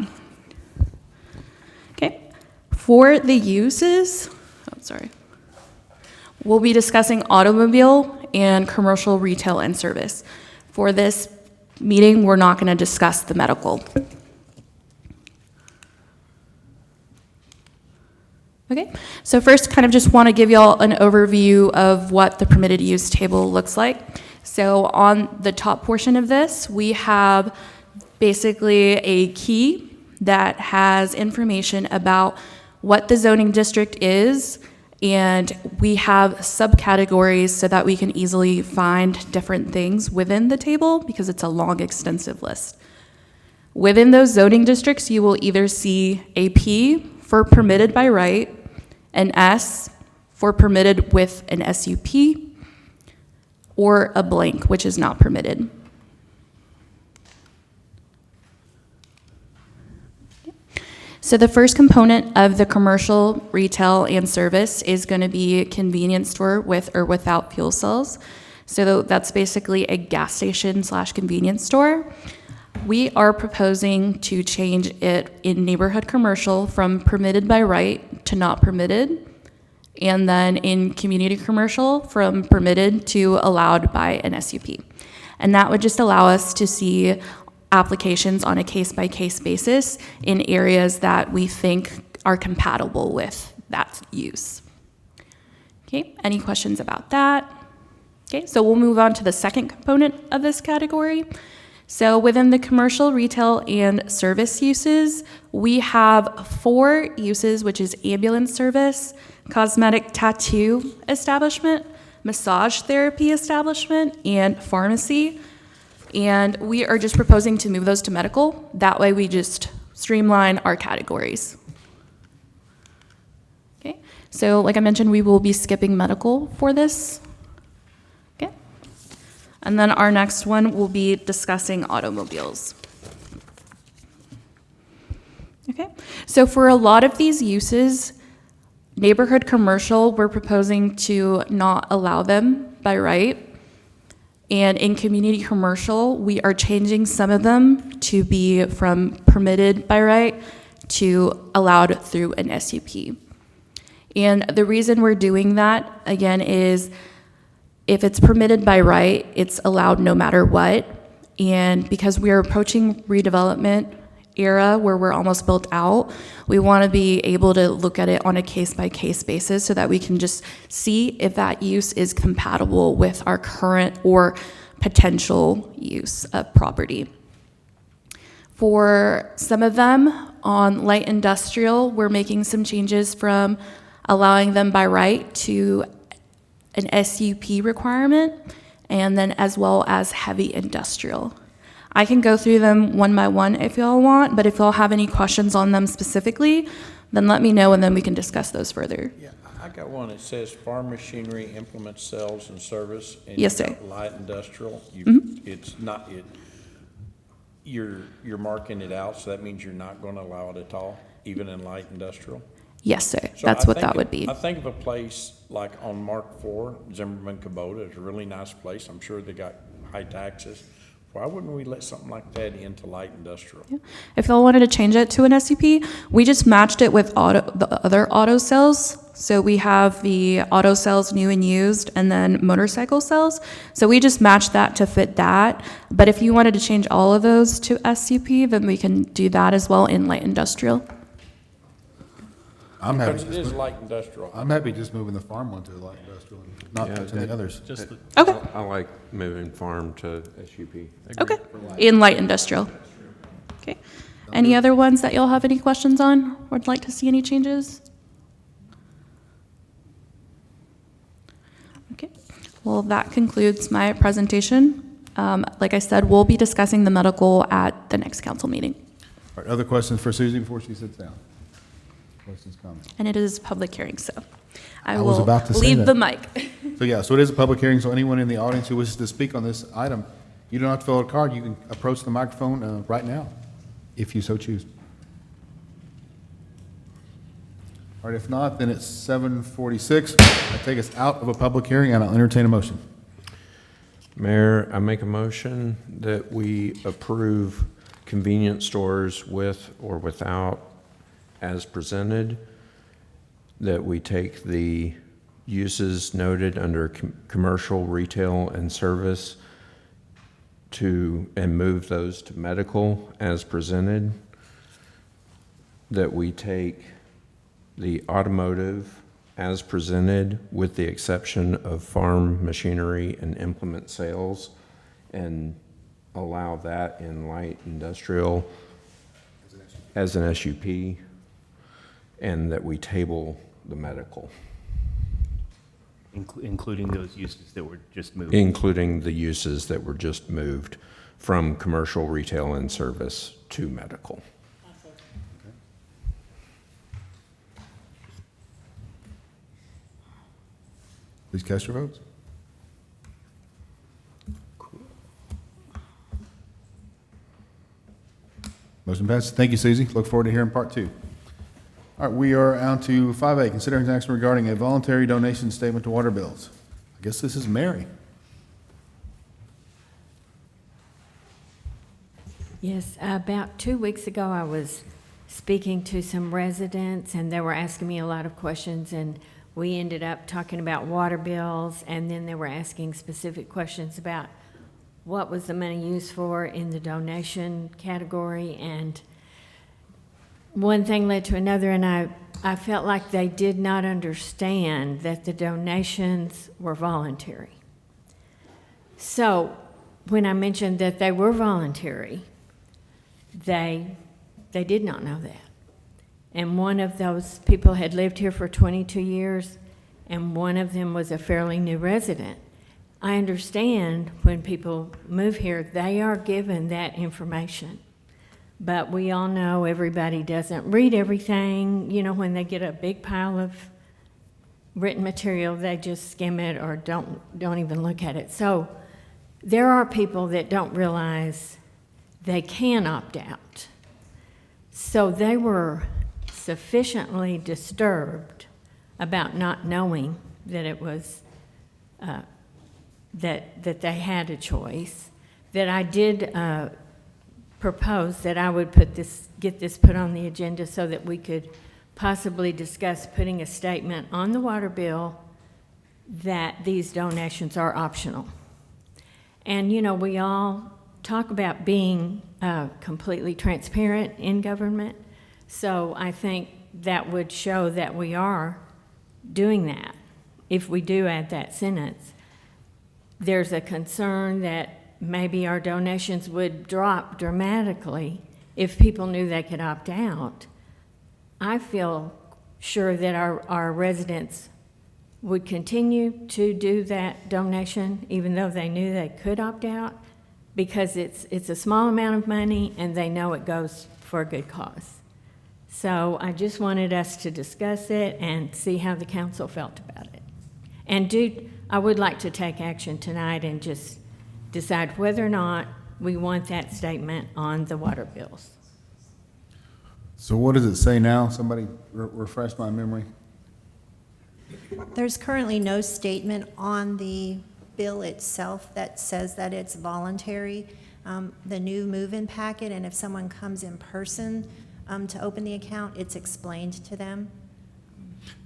Okay. For the uses, we'll be discussing automobile and commercial retail and service. For this meeting, we're not going to discuss the medical. Okay, so first kind of just want to give y'all an overview of what the permitted use table looks like. So on the top portion of this, we have basically a key that has information about what the zoning district is, and we have subcategories so that we can easily find different things within the table because it's a long, extensive list. Within those zoning districts, you will either see a P for permitted by right, an S for permitted with an SUP, or a blank, which is not permitted. So the first component of the commercial, retail, and service is going to be a convenience store with or without fuel cells. So that's basically a gas station / convenience store. We are proposing to change it in neighborhood commercial from permitted by right to not permitted, and then in community commercial from permitted to allowed by an SUP. And that would just allow us to see applications on a case-by-case basis in areas that we think are compatible with that use. Okay, any questions about that? Okay, so we'll move on to the second component of this category. So within the commercial, retail, and service uses, we have 4 uses, which is ambulance service, cosmetic tattoo establishment, massage therapy establishment, and pharmacy. And we are just proposing to move those to medical. That way we just streamline our categories. Okay, so like I mentioned, we will be skipping medical for this. Okay, and then our next one will be discussing automobiles. Okay, so for a lot of these uses, neighborhood commercial, we're proposing to not allow them by right. And in community commercial, we are changing some of them to be from permitted by right to allowed through an SUP. And the reason we're doing that, again, is if it's permitted by right, it's allowed no matter what. And because we are approaching redevelopment era where we're almost built out, we want to be able to look at it on a case-by-case basis so that we can just see if that use is compatible with our current or potential use of property. For some of them, on light industrial, we're making some changes from allowing them by right to an SUP requirement, and then as well as heavy industrial. I can go through them one by one if y'all want, but if y'all have any questions on them specifically, then let me know and then we can discuss those further. Yeah, I got one that says farm machinery, implement sales and service. And Yes, sir. Light industrial. It's not, you're marking it out, so that means you're not going to allow it at all, even in light industrial? Yes, sir. So That's what that would be. I think of a place like on Mark IV, Zimmerman Kubota. It's a really nice place. I'm sure they got high taxes. Why wouldn't we let something like that into light industrial? Yeah. If y'all wanted to change it to an SUP, we just matched it with the other auto sales. So we have the auto sales new and used, and then motorcycle sales. So we just matched that to fit that. But if you wanted to change all of those to SUP, then we can do that as well in light industrial. I'm happy. Because it is light industrial. I'm happy just moving the farm one to the light industrial, and not touching the others. Okay. I like moving farm to SUP. Okay. In light industrial. Okay. Any other ones that y'all have any questions on or would like to see any changes? Okay. Well, that concludes my presentation. Like I said, we'll be discussing the medical at the next council meeting. All right, other questions for Susie before she sits down? Questions, comments? And it is a public hearing, so I was will about to say leave that. the mic. So yeah, so it is a public hearing, so anyone in the audience who wishes to speak on this item, you don't have to fill out a card, you can approach the microphone right now, if you so choose. All right, if not, then it's 7:46. I take us out of a public hearing, and I'll entertain a motion. Mayor, I make a motion that we approve convenience stores with or without as presented, that we take the uses noted under commercial, retail, and service and move those to medical as presented, that we take the automotive as presented with the exception of farm machinery and implement sales, and allow that in light industrial as an SUP, and that we table the medical. Including those uses that were just moved. Including the uses that were just moved from commercial, retail, and service to medical. Please cast your votes. Motion passes. Thank you, Susie. Look forward to hearing part 2. All right, we are on to 5A, considering action regarding a voluntary donation statement to water bills. I guess this is Mary. Yes, about 2 weeks ago, I was speaking to some residents, and they were asking me a lot of questions, and we ended up talking about water bills, and then they were asking specific questions about what was the money used for in the donation category, and one thing led to another, and I felt like they did not understand that the donations were voluntary. So when I mentioned that they were voluntary, they did not know that. And one of those people had lived here for 22 years, and one of them was a fairly new resident. I understand when people move here, they are given that information. But we all know everybody doesn't read everything. You know, when they get a big pile of written material, they just skim it or don't even look at it. So there are people that don't realize they can opt out. So they were sufficiently disturbed about not knowing that it was, that they had a choice, that I did propose that I would get this put on the agenda so that we could possibly discuss putting a statement on the water bill that these donations are optional. And, you know, we all talk about being completely transparent in government, so I think that would show that we are doing that if we do add that sentence. There's a concern that maybe our donations would drop dramatically if people knew they could opt out. I feel sure that our residents would continue to do that donation even though they knew they could opt out, because it's a small amount of money and they know it goes for a good cause. So I just wanted us to discuss it and see how the council felt about it. And I would like to take action tonight and just decide whether or not we want that statement on the water bills. So what does it say now? Somebody refresh my memory. There's currently no statement on the bill itself that says that it's voluntary. The new move-in packet, and if someone comes in person to open the account, it's explained to them.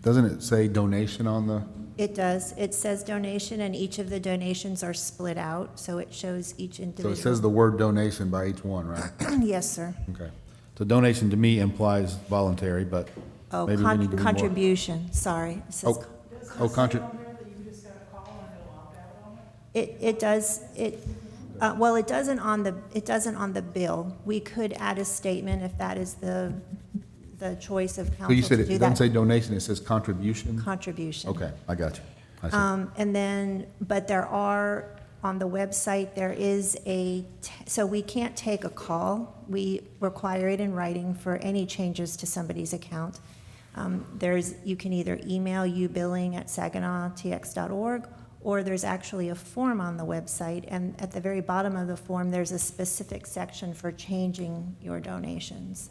Doesn't it say donation on the? It does. It says donation, and each of the donations are split out, so it shows each So individual. it says the word donation by each one, right? Yes, sir. Okay. So donation to me implies voluntary, but Oh, maybe we need to be more. contribution, sorry. It says It does, well, it doesn't on the bill. We could add a statement if that is the choice of So council you to said do it doesn't that. say donation, it says contribution? Contribution. Okay, I got you. I see. And then, but there are, on the website, there is so we can't take a call. We require it in writing for any changes to somebody's account. You can either email ubilling@saginaw.tx.org, or there's actually a form on the website, and at the very bottom of the form, there's a specific section for changing your donations.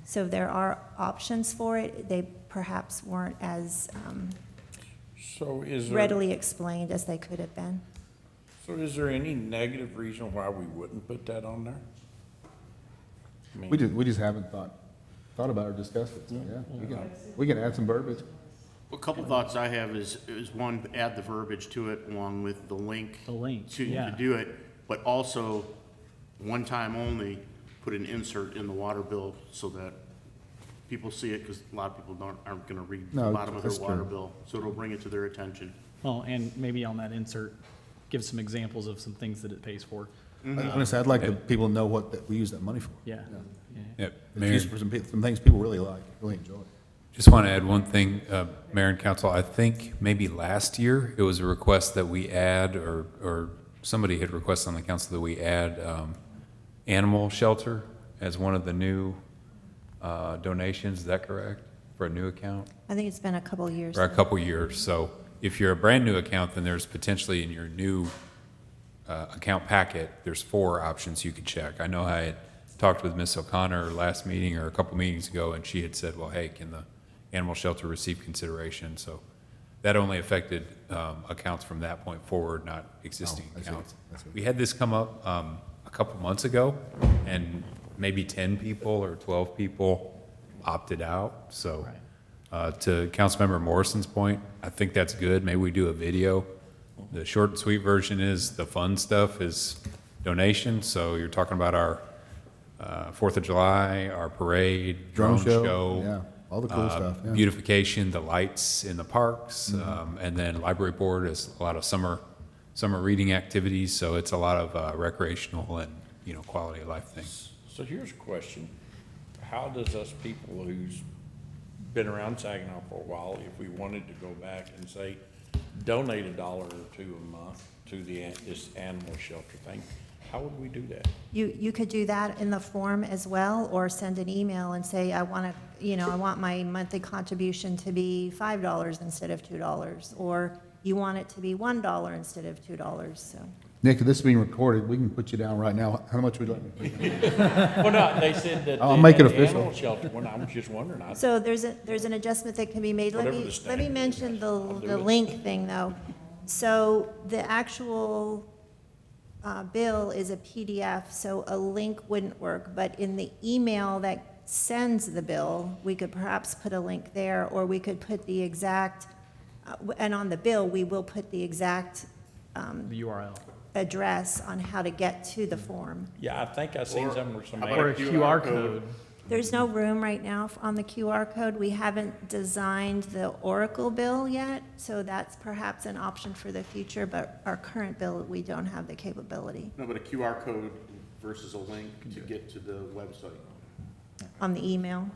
So there are options for it. They perhaps weren't as So is there, readily explained as they could have been. so is there any negative reason why we wouldn't put that on there? I mean, We just haven't thought about or discussed it, so, yeah, we can add some verbiage. A couple thoughts I have is one, add the verbiage to it along with the link. The link, To yeah. do it, but also, one time only, put an insert in the water bill so that people see it, because a lot of people aren't gonna read the No, bottom of their that's water true. bill, so it'll bring it to their attention. Well, and maybe on that insert, give some examples of some things that it pays for. Honestly, I'd like the people to know what we use that money for. Yeah. Yep. It's Mayor, used for some things people really like, really enjoy. just want to add one thing, Mayor and Council. I think maybe last year, it was a request that we add, or somebody had requested on the council that we add animal shelter as one of the new donations. Is that correct? For a new account? I think it's been a couple of years. For a couple years. So if you're a brand-new account, then there's potentially in your new account packet, there's 4 options you could check. I know I had talked with Ms. O'Connor last meeting or a couple meetings ago, and she had said, well, hey, can the animal shelter receive consideration? So that only affected accounts from that point forward, not existing I see. accounts. I see. We had this come up a couple months ago, and maybe 10 people or 12 people opted out. So to Councilmember Morrison's point, I think that's good. Maybe we do a video. The short and sweet version is the fun stuff is donation. So you're talking about our 4th of July, our parade, Drone drone show, show. yeah, all the cool stuff, yeah. Beautification, the lights in the parks, Mm-hmm. and then library board is a lot of summer reading activities. So it's a lot of recreational and, quality of life things. So here's a question. How does us people who's been around Saginaw for a while, if we wanted to go back and say, donate $1 or $2 a month to this animal shelter thing, how would we do that? You could do that in the form as well, or send an email and say, I want my monthly contribution to be $5 instead of $2, or you want it to be $1 instead of $2, so. Nick, this is being recorded, we can put you down right now. How much would you like me to put you down? Well, no, they said that. I'll make it the official. Animal shelter, well, I'm just wondering. So there's an adjustment that can be made. Let Whatever me, the let standard me is, mention I'll do the it. link thing, though. So the actual bill is a PDF, so a link wouldn't work. But in the email that sends the bill, we could perhaps put a link there, or we could put the exact, and on the bill, we will put the exact The URL. address on how to get to the form. Yeah, I think I seen something where somebody. Or a QR code. There's no room right now on the QR code. We haven't designed the Oracle bill yet, so that's perhaps an option for the future, but our current bill, we don't have the capability No, but a QR code versus a link to get to the website. on the email.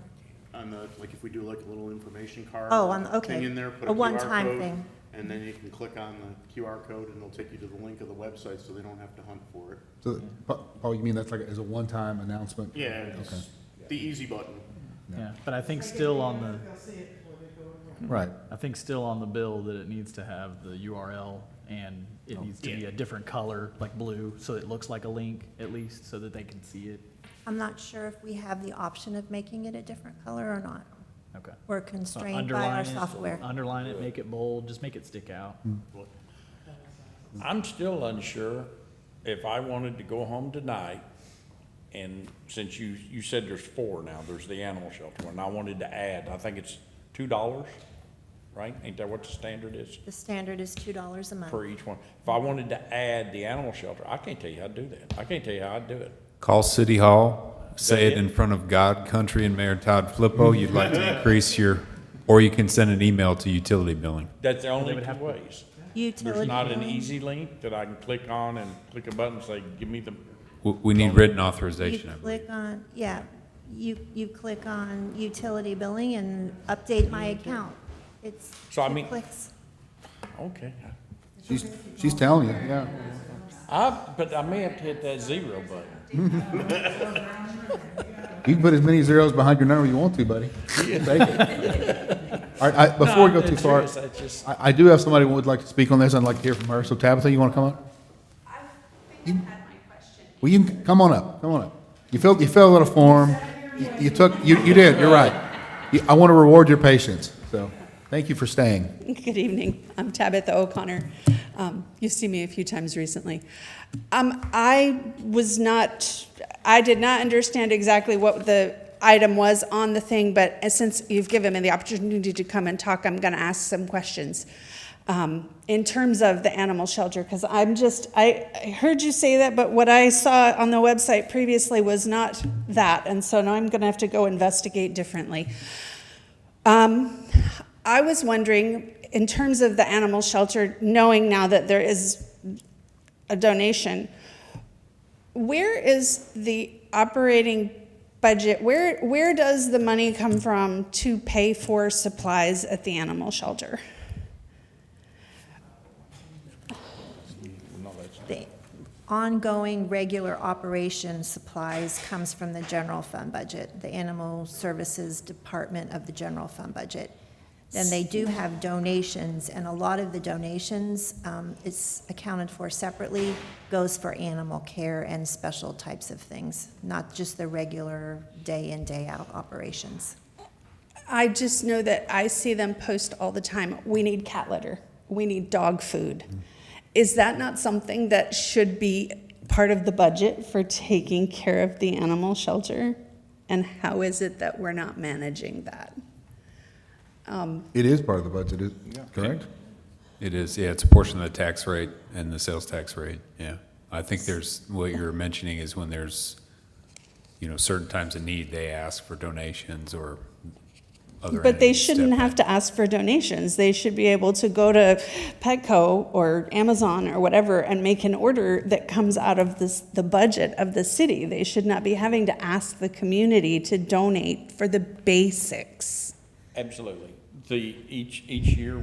On the, like if we do like a little information card. Oh, okay. Thing in there, put A a QR one-time code, thing. And then you can click on the QR code and it'll take you to the link of the website so they don't have to hunt for it. So, Paul, you mean that's like as a one-time announcement? Yeah, Okay. it's the easy button. Yeah, but I think still on Right. I think still on the bill that it needs to have the URL and it needs to be a different color, like blue, so it looks like a link at least, so that they can see it. I'm not sure if we have the option of making it a different color or not. Okay. We're So constrained by underline our it, software. Underline it, make it bold, just make it stick out. I'm still unsure if I wanted to go home tonight, and since you said there's 4 now, there's the animal shelter one, I wanted to add, I think it's $2, right? Ain't that what the standard is The standard is $2 a month. for each one? If I wanted to add the animal shelter, I can't tell you how to do that. I can't tell you how I'd do it. Call City Hall, say it in front of God, Country, and Mayor Todd Flippo. You'd like to increase or you can send an email to utility billing. That's the only 2 ways. There's Utility not an billing. easy link that I can click on and click a button and say, give me the, We need written You authorization. I believe. click on, yeah, you click on utility billing and update my account. It's So, I 2 mean- clicks. okay. She's telling you, yeah. But I may have to hit that 0 button. You can put as many zeros behind your number you want to, buddy. Take it. All right, before we go too far, Serious, I just- I do have somebody who would like to speak on this. I'd like to hear from her. So Tabitha, you want to come up? I think I had my question. Well, you can, come on up, come on up. You filled out a form. Is that here You did, you're right. I want to reward your patience, so thank you for staying. Good evening. I'm Tabitha O'Connor. You've seen me a few times recently. I did not understand exactly what the item was on the thing, but since you've given me the opportunity to come and talk, I'm going to ask some questions. In terms of the animal shelter, because I heard you say that, but what I saw on the website previously was not that, and so now I'm going to have to go investigate differently. I was wondering, in terms of the animal shelter, knowing now that there is a donation, where is the operating budget? Where does the money come from to pay for supplies at the animal shelter? The ongoing regular operation supplies comes from the general fund budget, the Animal Services Department of the general fund budget. Then they do have donations, and a lot of the donations is accounted for separately, goes for animal care and special types of things, not just the regular day in, day out operations. I just know that I see them post all the time, we need cat litter, we need dog food. Is that not something that should be part of the budget for taking care of the animal shelter? And how is it that we're not managing that? It is part of the budget, correct? It is, yeah, it's a portion of the tax rate and the sales tax rate, yeah. I think what you're mentioning is when there's, certain times of need, they ask for donations or other But they entities shouldn't step have to ask for donations. They should be able to go to Petco or Amazon or whatever and make an order that comes out of the budget of the city. They should not be having to ask the community to donate for the basics. Absolutely. Each year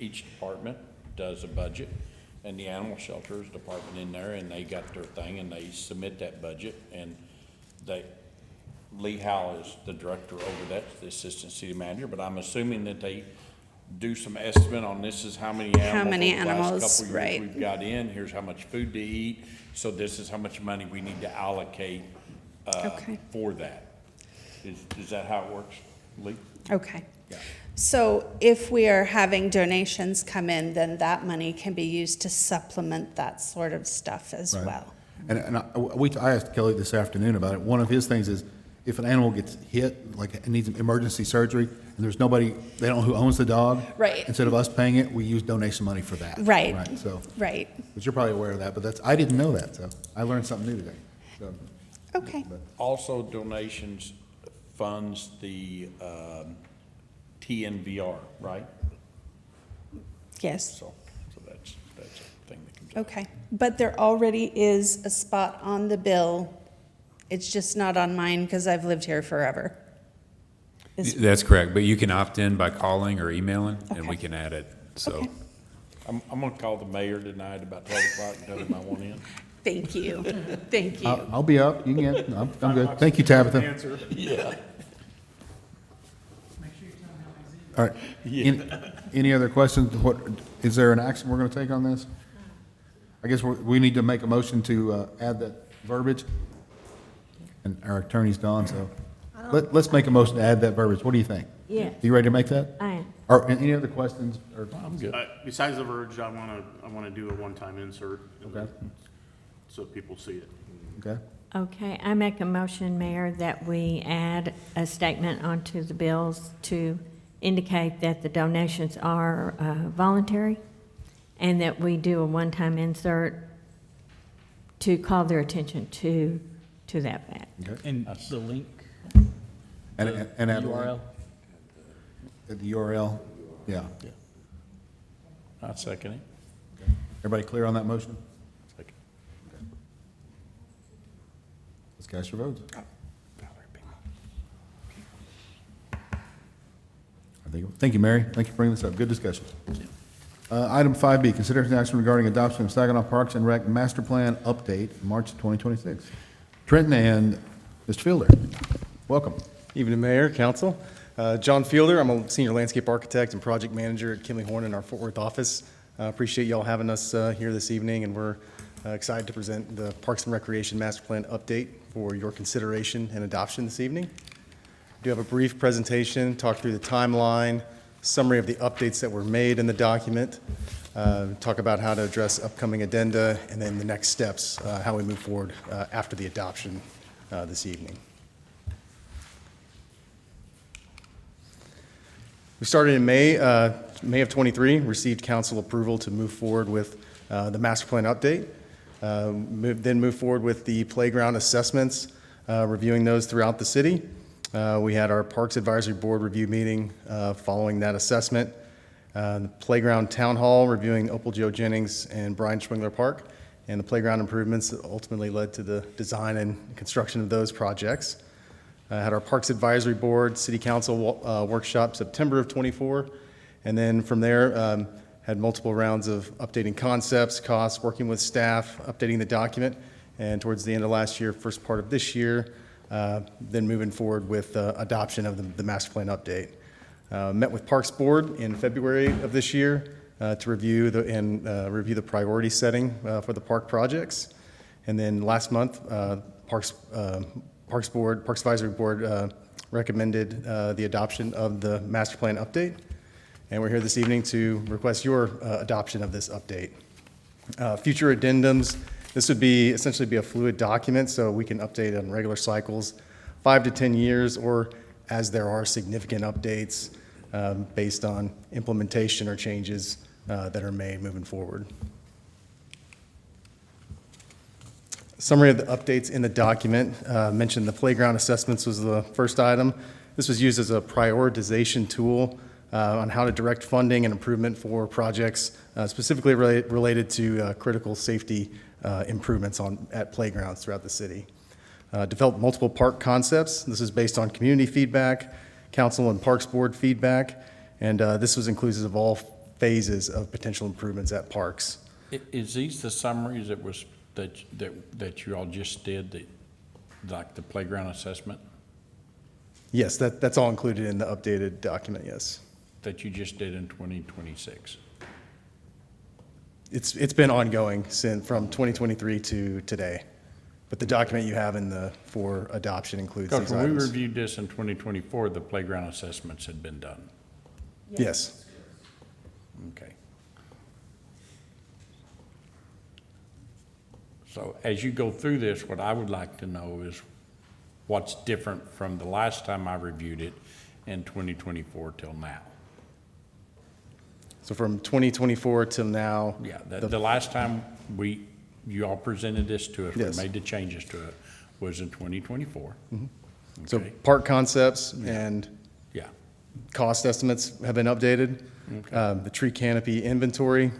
each department does a budget, and the animal shelters department in there, and they got their thing, and they submit that budget, and Lee Howell is the director over that, the assistant city manager, but I'm assuming that they do some estimate on this is how many animals, last couple years we've got in, here's how much food to eat, so this is how much money we need to allocate for that. Is that how it works, Lee? Okay. Yeah. So if we are having donations come in, then that money can be used to supplement that sort of stuff as Right. well. And I asked Kelly this afternoon about it. One of his things is if an animal gets hit, like it needs emergency surgery, and there's nobody, they don't know who owns the dog. Right. Instead of us paying it, we use donation money for that. Right. So, Right. but you're probably aware of that, but I didn't know that, so I learned something new today. So, Okay. Also, donations funds the TNVR, right? Yes. So that's a thing that comes out. Okay. But there already is a spot on the bill. It's just not on mine because I've lived here forever. That's correct, but you can opt in by calling or emailing, and we can add it, so. I'm gonna call the mayor tonight about 12 o'clock and tell him I want in. Thank you. Thank you. I'll be up. You can get, I'm good. Thank you, Tabitha. Yeah. All right. Any other questions? Is there an action we're going to take on this? I guess we need to make a motion to add that verbiage. And our attorney's gone, so let's make a motion to add that verbiage. What do you think? Yes. You ready to make that? I am. Or any other questions? I'm good. Besides the verge, I wanna do a one-time insert. Okay. So people see it. Okay. Okay, I make a motion, Mayor, that we add a statement onto the bills to indicate that the donations are voluntary, and that we do a one-time insert to call their attention to that fact. Okay. And the link, And add URL. the URL, yeah. I second it. Everybody clear on that motion? Second. Okay. Let's cast your votes. Thank you, Mary. Thank you for bringing this up. Good discussion. Item 5B, consideration action regarding adoption of Saginaw Parks and Rec Master Plan Update, March 2026. Trenton and Mr. Fielder, welcome. Evening, Mayor, Council. John Fielder, I'm a senior landscape architect and project manager at Kinley Horn in our Fort Worth office. Appreciate y'all having us here this evening, and we're Excited to present the Parks and Recreation Master Plan update for your consideration and adoption this evening. I do have a brief presentation, talk through the timeline, summary of the updates that were made in the document, talk about how to address upcoming addenda, and then the next steps, how we move forward after the adoption this evening. We started in May of '23, received council approval to move forward with the master plan update. Then move forward with the playground assessments, reviewing those throughout the city. We had our Parks Advisory Board review meeting following that assessment. The Playground Town Hall, reviewing Opal Joe Jennings and Brian Schwingler Park, and the playground improvements that ultimately led to the design and construction of those projects. Had our Parks Advisory Board, City Council workshop September of '24, and then from there, had multiple rounds of updating concepts, costs, working with staff, updating the document, and towards the end of last year, first part of this year, then moving forward with adoption of the master plan update. Met with Parks Board in February of this year to review the priority setting for the park projects. And then last month, Parks Advisory Board recommended the adoption of the master plan update. And we're here this evening to request your adoption of this update. Future addendums, this would essentially be a fluid document, so we can update it on regular cycles, 5 to 10 years, or as there are significant updates based on implementation or changes that are made moving forward. Summary of the updates in the document. Mentioned the playground assessments was the first item. This was used as a prioritization tool on how to direct funding and improvement for projects specifically related to critical safety improvements at playgrounds throughout the city. Developed multiple park concepts. This is based on community feedback, council and parks board feedback, and this was inclusive of all phases of potential improvements at parks. Is these the summaries that you all just did, like the playground assessment? Yes, that's all included in the updated document, yes. That you just did in 2026? It's been ongoing from 2023 to today, but the document you have for adoption includes these Because when we items. reviewed this in 2024, the playground assessments had been done. Yes. Okay. So as you go through this, what I would like to know is what's different from the last time I reviewed it in 2024 till now. So from 2024 till now. Yeah, the last time you all presented this to us, we Yes. made the changes to it, was in 2024. So Okay. park concepts and Yeah. cost estimates have been updated. Okay. The tree canopy inventory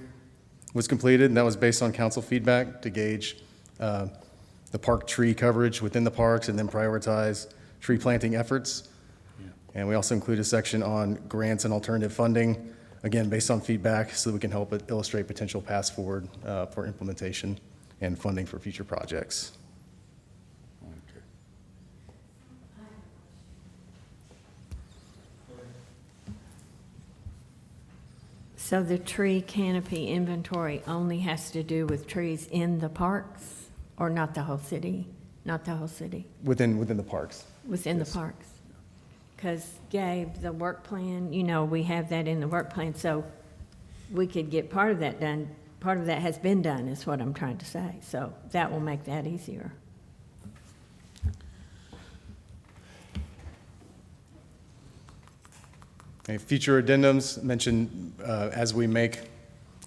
was completed, and that was based on council feedback to gauge the park tree coverage within the parks and then prioritize tree planting efforts. And we also include a section on grants and alternative funding, again, based on feedback, so that we can help illustrate potential paths forward for implementation and funding for future projects. Okay. So the tree canopy inventory only has to do with trees in the parks, or not the whole city? Not the whole city, Within the parks. within the Yes. parks? Because Gabe, the work plan, we have that in the work plan, so we could get part of that done. Part of that has been done, is what I'm trying to say, so that will make that easier. Okay, future addendums mentioned as we make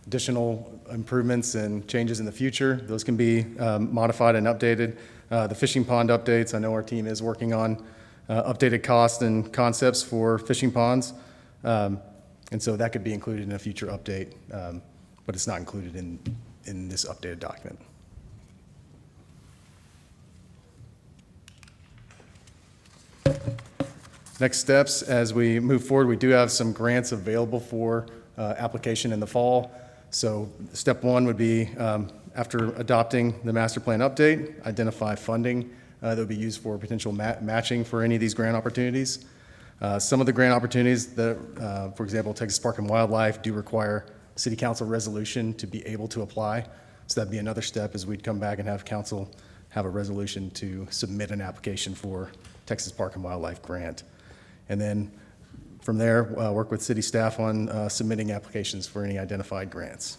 additional improvements and changes in the future, those can be modified and updated. The fishing pond updates, I know our team is working on updated costs and concepts for fishing ponds. And so that could be included in a future update, but it's not included in this updated document. Next steps, as we move forward, we do have some grants available for application in the fall. So step one would be, after adopting the master plan update, identify funding that would be used for potential matching for any of these grant opportunities. Some of the grant opportunities that, for example, Texas Park and Wildlife do require city council resolution to be able to apply. So that'd be another step, is we'd come back and have council have a resolution to submit an application for Texas Park and Wildlife grant. And then from there, work with city staff on submitting applications for any identified grants.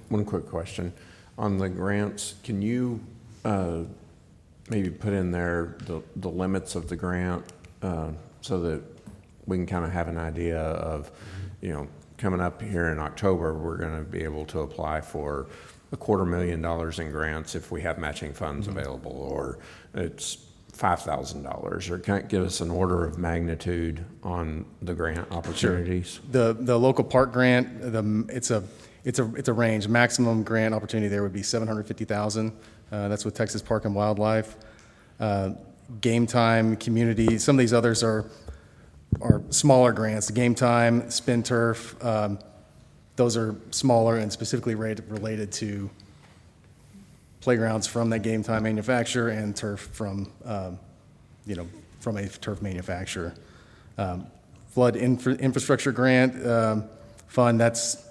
One quick question. On the grants, can you maybe put in there the limits of the grant so that we can kind of have an idea of, coming up here in October, we're going to be able to apply for $250,000 in grants if we have matching funds available, or it's $5,000, or can it give us an order of magnitude on the grant opportunities? The local park grant, it's a range. Maximum grant opportunity there would be $750,000. That's with Texas Park and Wildlife. Game Time, Community, some of these others are smaller grants. Game Time, Spin Turf, those are smaller and specifically related to playgrounds from that Game Time manufacturer and turf from a turf manufacturer. Flood infrastructure grant fund, that's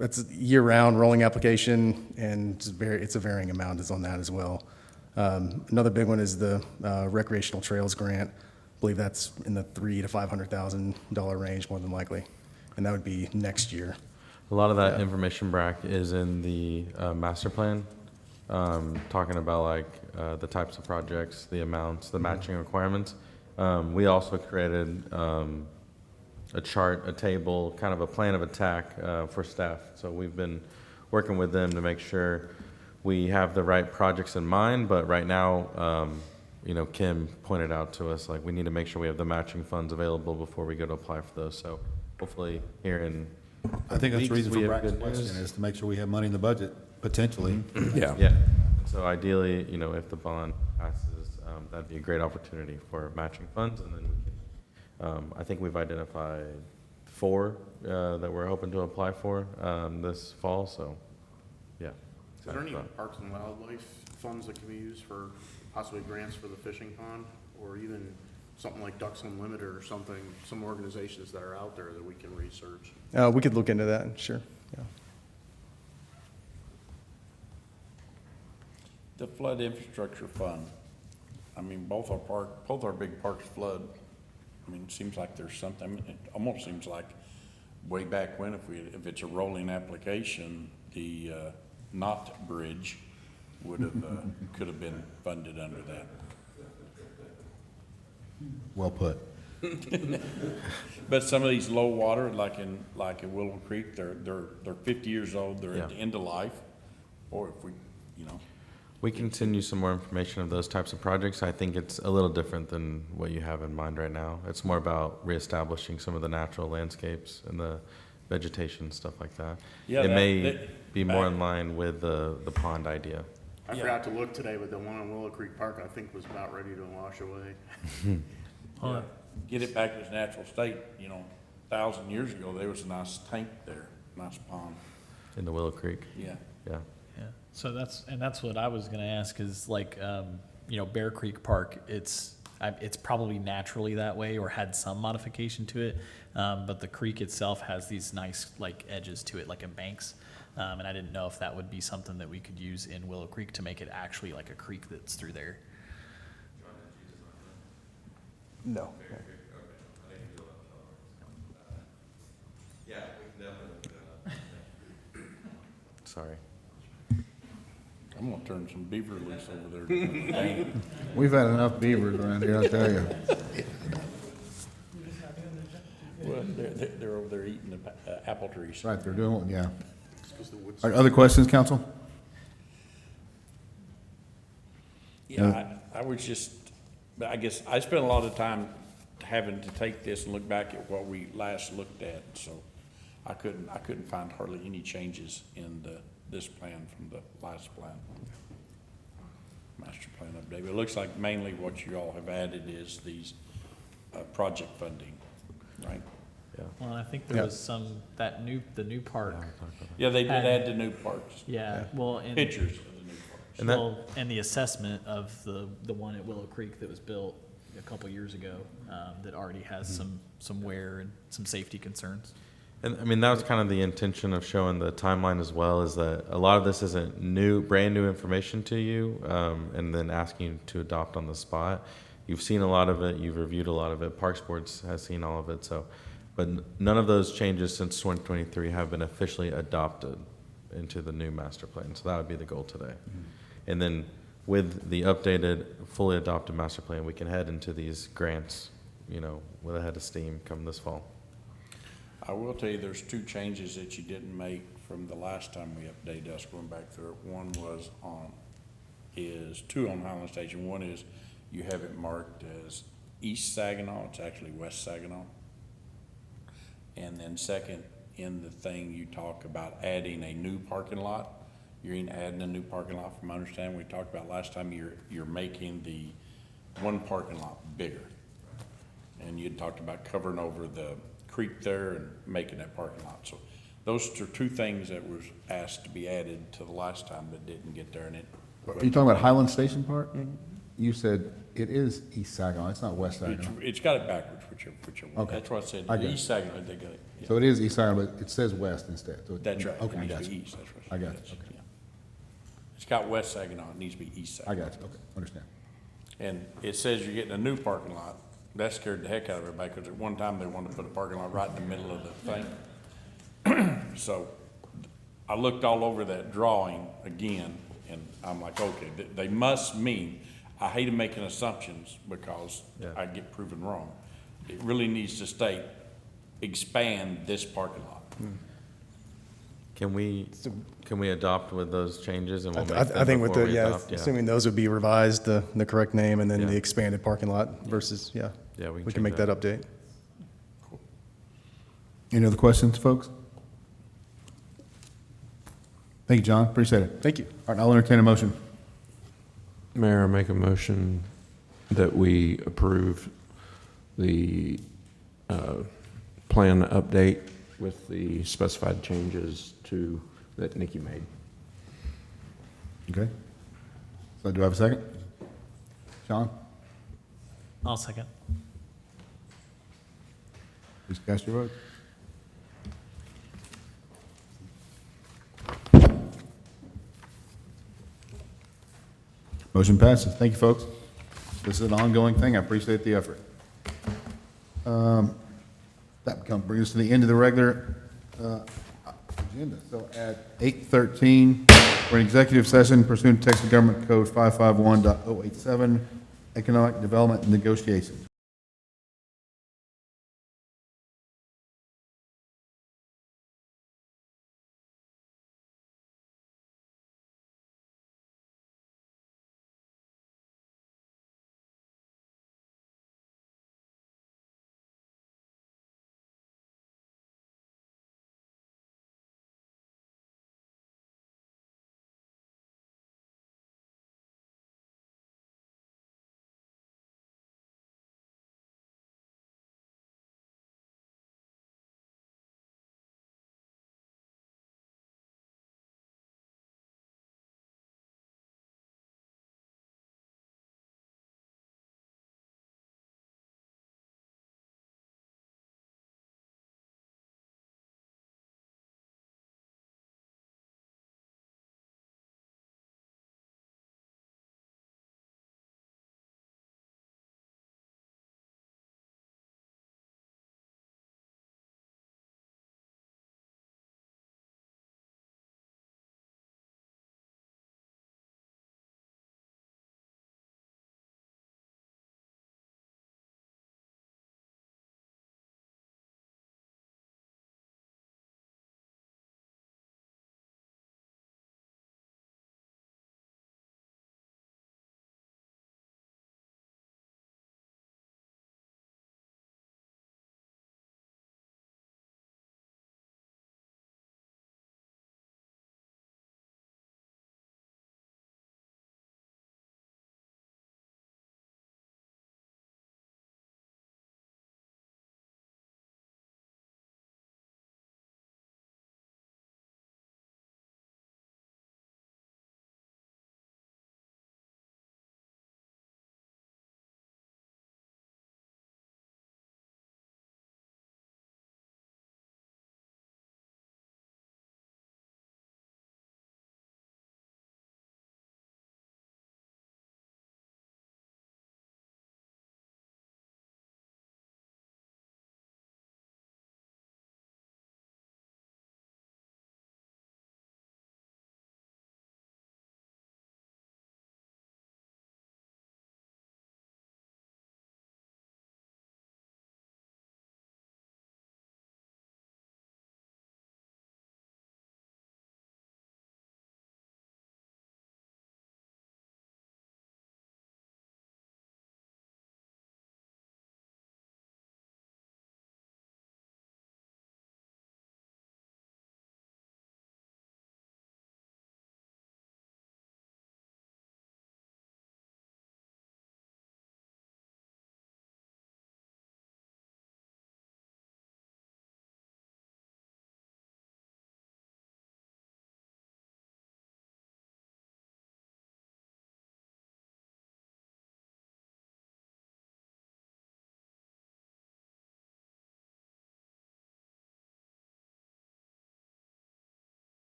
a year-round rolling application, and it's a varying amount is on that as well. Another big one is the recreational trails grant. I believe that's in the $300,000 to $500,000 range, more than likely, and that would be next year. A lot of that information, Brack, is in the master plan, talking about like the types of projects, the amounts, the matching requirements. We also created a chart, a table, kind of a plan of attack for staff. So we've been working with them to make sure we have the right projects in mind, but right now, Kim pointed out to us, like, we need to make sure we have the matching funds available before we go to apply for those. So hopefully here in I think that's the reason we for have Brack's good question, news. is to make sure we have money in the budget, potentially. Yeah. So ideally, if the bond passes, that'd be a great opportunity for matching funds, and then we can, I think we've identified 4 that we're hoping to apply for this fall, so, yeah. Is there any Parks and Wildlife funds that can be used for possibly grants for the fishing pond, or even something like Ducks Unlimited or something, some organizations that are out there that we can research? We could look into that, sure. Yeah. The flood infrastructure fund, I mean, both our big parks flood. I mean, it seems like there's something, it almost seems like way back when, if it's a rolling application, the Knott Bridge could have been funded under that. Well put. But some of these low water, like in Willow Creek, they're 50 years old, they're at the end of life, or if we. We continue some more information of those types of projects. I think it's a little different than what you have in mind right now. It's more about reestablishing some of the natural landscapes and the vegetation, stuff like that. Yeah, it may be more in line with the pond idea. I forgot to look today, but the one in Willow Creek Park, I think, was about ready to wash away. Yeah. Get it back to its natural state. 1,000 years ago, there was a nice tank there, nice pond. In the Willow Creek. Yeah. Yeah. Yeah, so that's what I was gonna ask is like, Bear Creek Park, it's probably naturally that way or had some modification to it. But the creek itself has these nice like edges to it, like embanks. And I didn't know if that would be something that we could use in Willow Creek to make it actually like a creek that's through there. No. Yeah, we can definitely. Sorry. I'm gonna turn some beaver loose over there. We've had enough beavers around here, I'll tell you. Well, they're over there eating the apple trees. Right, they're doing, yeah. Are other questions, council? Yeah, I was just, but I guess I spent a lot of time having to take this and look back at what we last looked at, so I couldn't find hardly any changes in this plan from the last plan. Master plan update. But it looks like mainly what you all have added is these project funding, right? Yeah. Well, I think there was the new park. Yeah, they did add the new parks. Yeah, well, and Pictures of the new parks. And that- and the assessment of the one at Willow Creek that was built a couple years ago, that already has some wear and some safety concerns. And I mean, that was kind of the intention of showing the timeline as well, is that a lot of this isn't new, brand new information to you, and then asking you to adopt on the spot. You've seen a lot of it, you've reviewed a lot of it, Parks Boards has seen all of it, so, but none of those changes since 2023 have been officially adopted into the new master plan, so that would be the goal today. And then with the updated, fully adopted master plan, we can head into these grants, you know, with a head of steam come this fall. I will tell you, there's two changes that you didn't make from the last time we updated us, going back through it. One was two on Highland Station. One is you have it marked as East Saginaw, it's actually West Saginaw. And then second, in the thing you talk about adding a new parking lot. You're adding a new parking lot, from my understanding, we talked about last time, you're making the one parking lot bigger. And you'd talked about covering over the creek there and making that parking lot. So those are two things that was asked to be added to the last time that didn't get there, and it. Are you talking about Highland Station Park? You said it is East Saginaw, it's not West Saginaw. It's got it backwards, whichever one. Okay. That's what I said, I got it. East Saginaw, they got it. Yeah. So it is East Saginaw, but it says West instead. So That's right. Okay, It I needs got to be you. east, that's what I got said, you, okay. yeah. It's got West Saginaw, it needs to be East I Saginaw. got you, okay, understand. And it says you're getting a new parking lot. That scared the heck out of everybody, because at one time they wanted to put a parking lot right in the middle of the thing. So I looked all over that drawing again, and I'm like, okay, they must mean, I hated making assumptions because I get proven wrong. It really needs to state, expand this parking lot. Can we adopt with those changes, and we'll make I them think with before the, we yeah, adopt? assuming those would be revised, the correct name, and then Yeah. the expanded parking lot versus, Yeah, we change can make that update. Any other questions, folks? Thank you, John, appreciate it. Thank you. All right, I'll entertain a motion. Mayor, I make a motion that we approve the plan update with the specified changes that Nikki made. Okay. So do I have a second? John, I'll second. please cast your vote. Motion passes. Thank you, folks. This is an ongoing thing. I appreciate the effort. That brings us to the end of the regular agenda. So at 8:13, we're in executive session pursuant to Texas Government Code 551.087, economic development negotiations.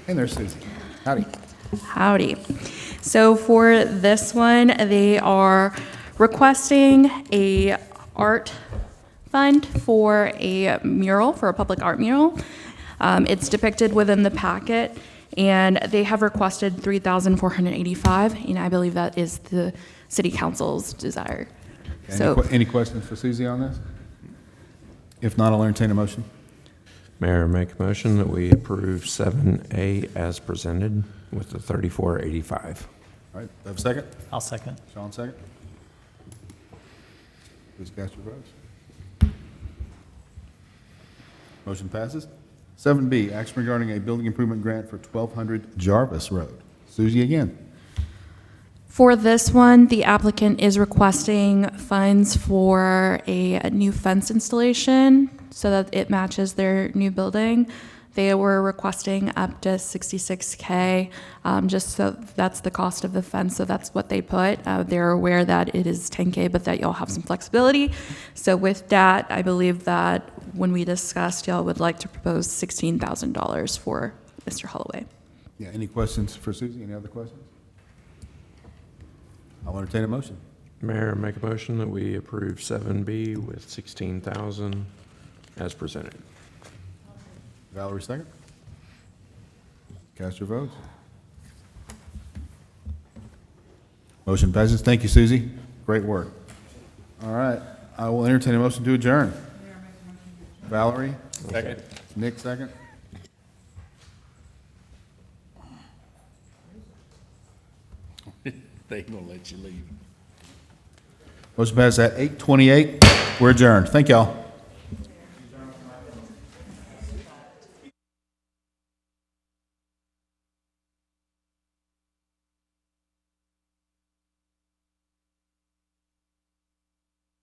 And there's Susie. Howdy. Howdy. So for this one, they are requesting a art fund for a mural, for a public art mural. It's depicted within the packet, and they have requested $3,485, and I believe that is the city council's desire. So, Any questions for Susie on this? If not, I'll entertain a motion. Mayor, make a motion that we approve 7A as presented with the 3485. All right, have a second? I'll second. Sean, second. Please cast your votes. Motion passes. 7B, action regarding a building improvement grant for 1200 Jarvis Road. Susie again. for this one, the applicant is requesting funds for a new fence installation so that it matches their new building. They were requesting up to $66K, just so that's the cost of the fence, so that's what they put. They're aware that it is $10K, but that y'all have some flexibility. So with that, I believe that when we discussed, y'all would like to propose $16,000 for Mr. Holloway. Yeah, any questions for Susie? Any other questions? I'll entertain a motion. Mayor, make a motion that we approve 7B with 16,000 as presented. Valerie, second. Cast your votes. Motion passes. Thank you, Susie. Great work. All right, I will entertain a motion to adjourn. Valerie? Second. Nick, second. They ain't gonna let you leave. Motion passes at 8:28. We're adjourned. Thank y'all.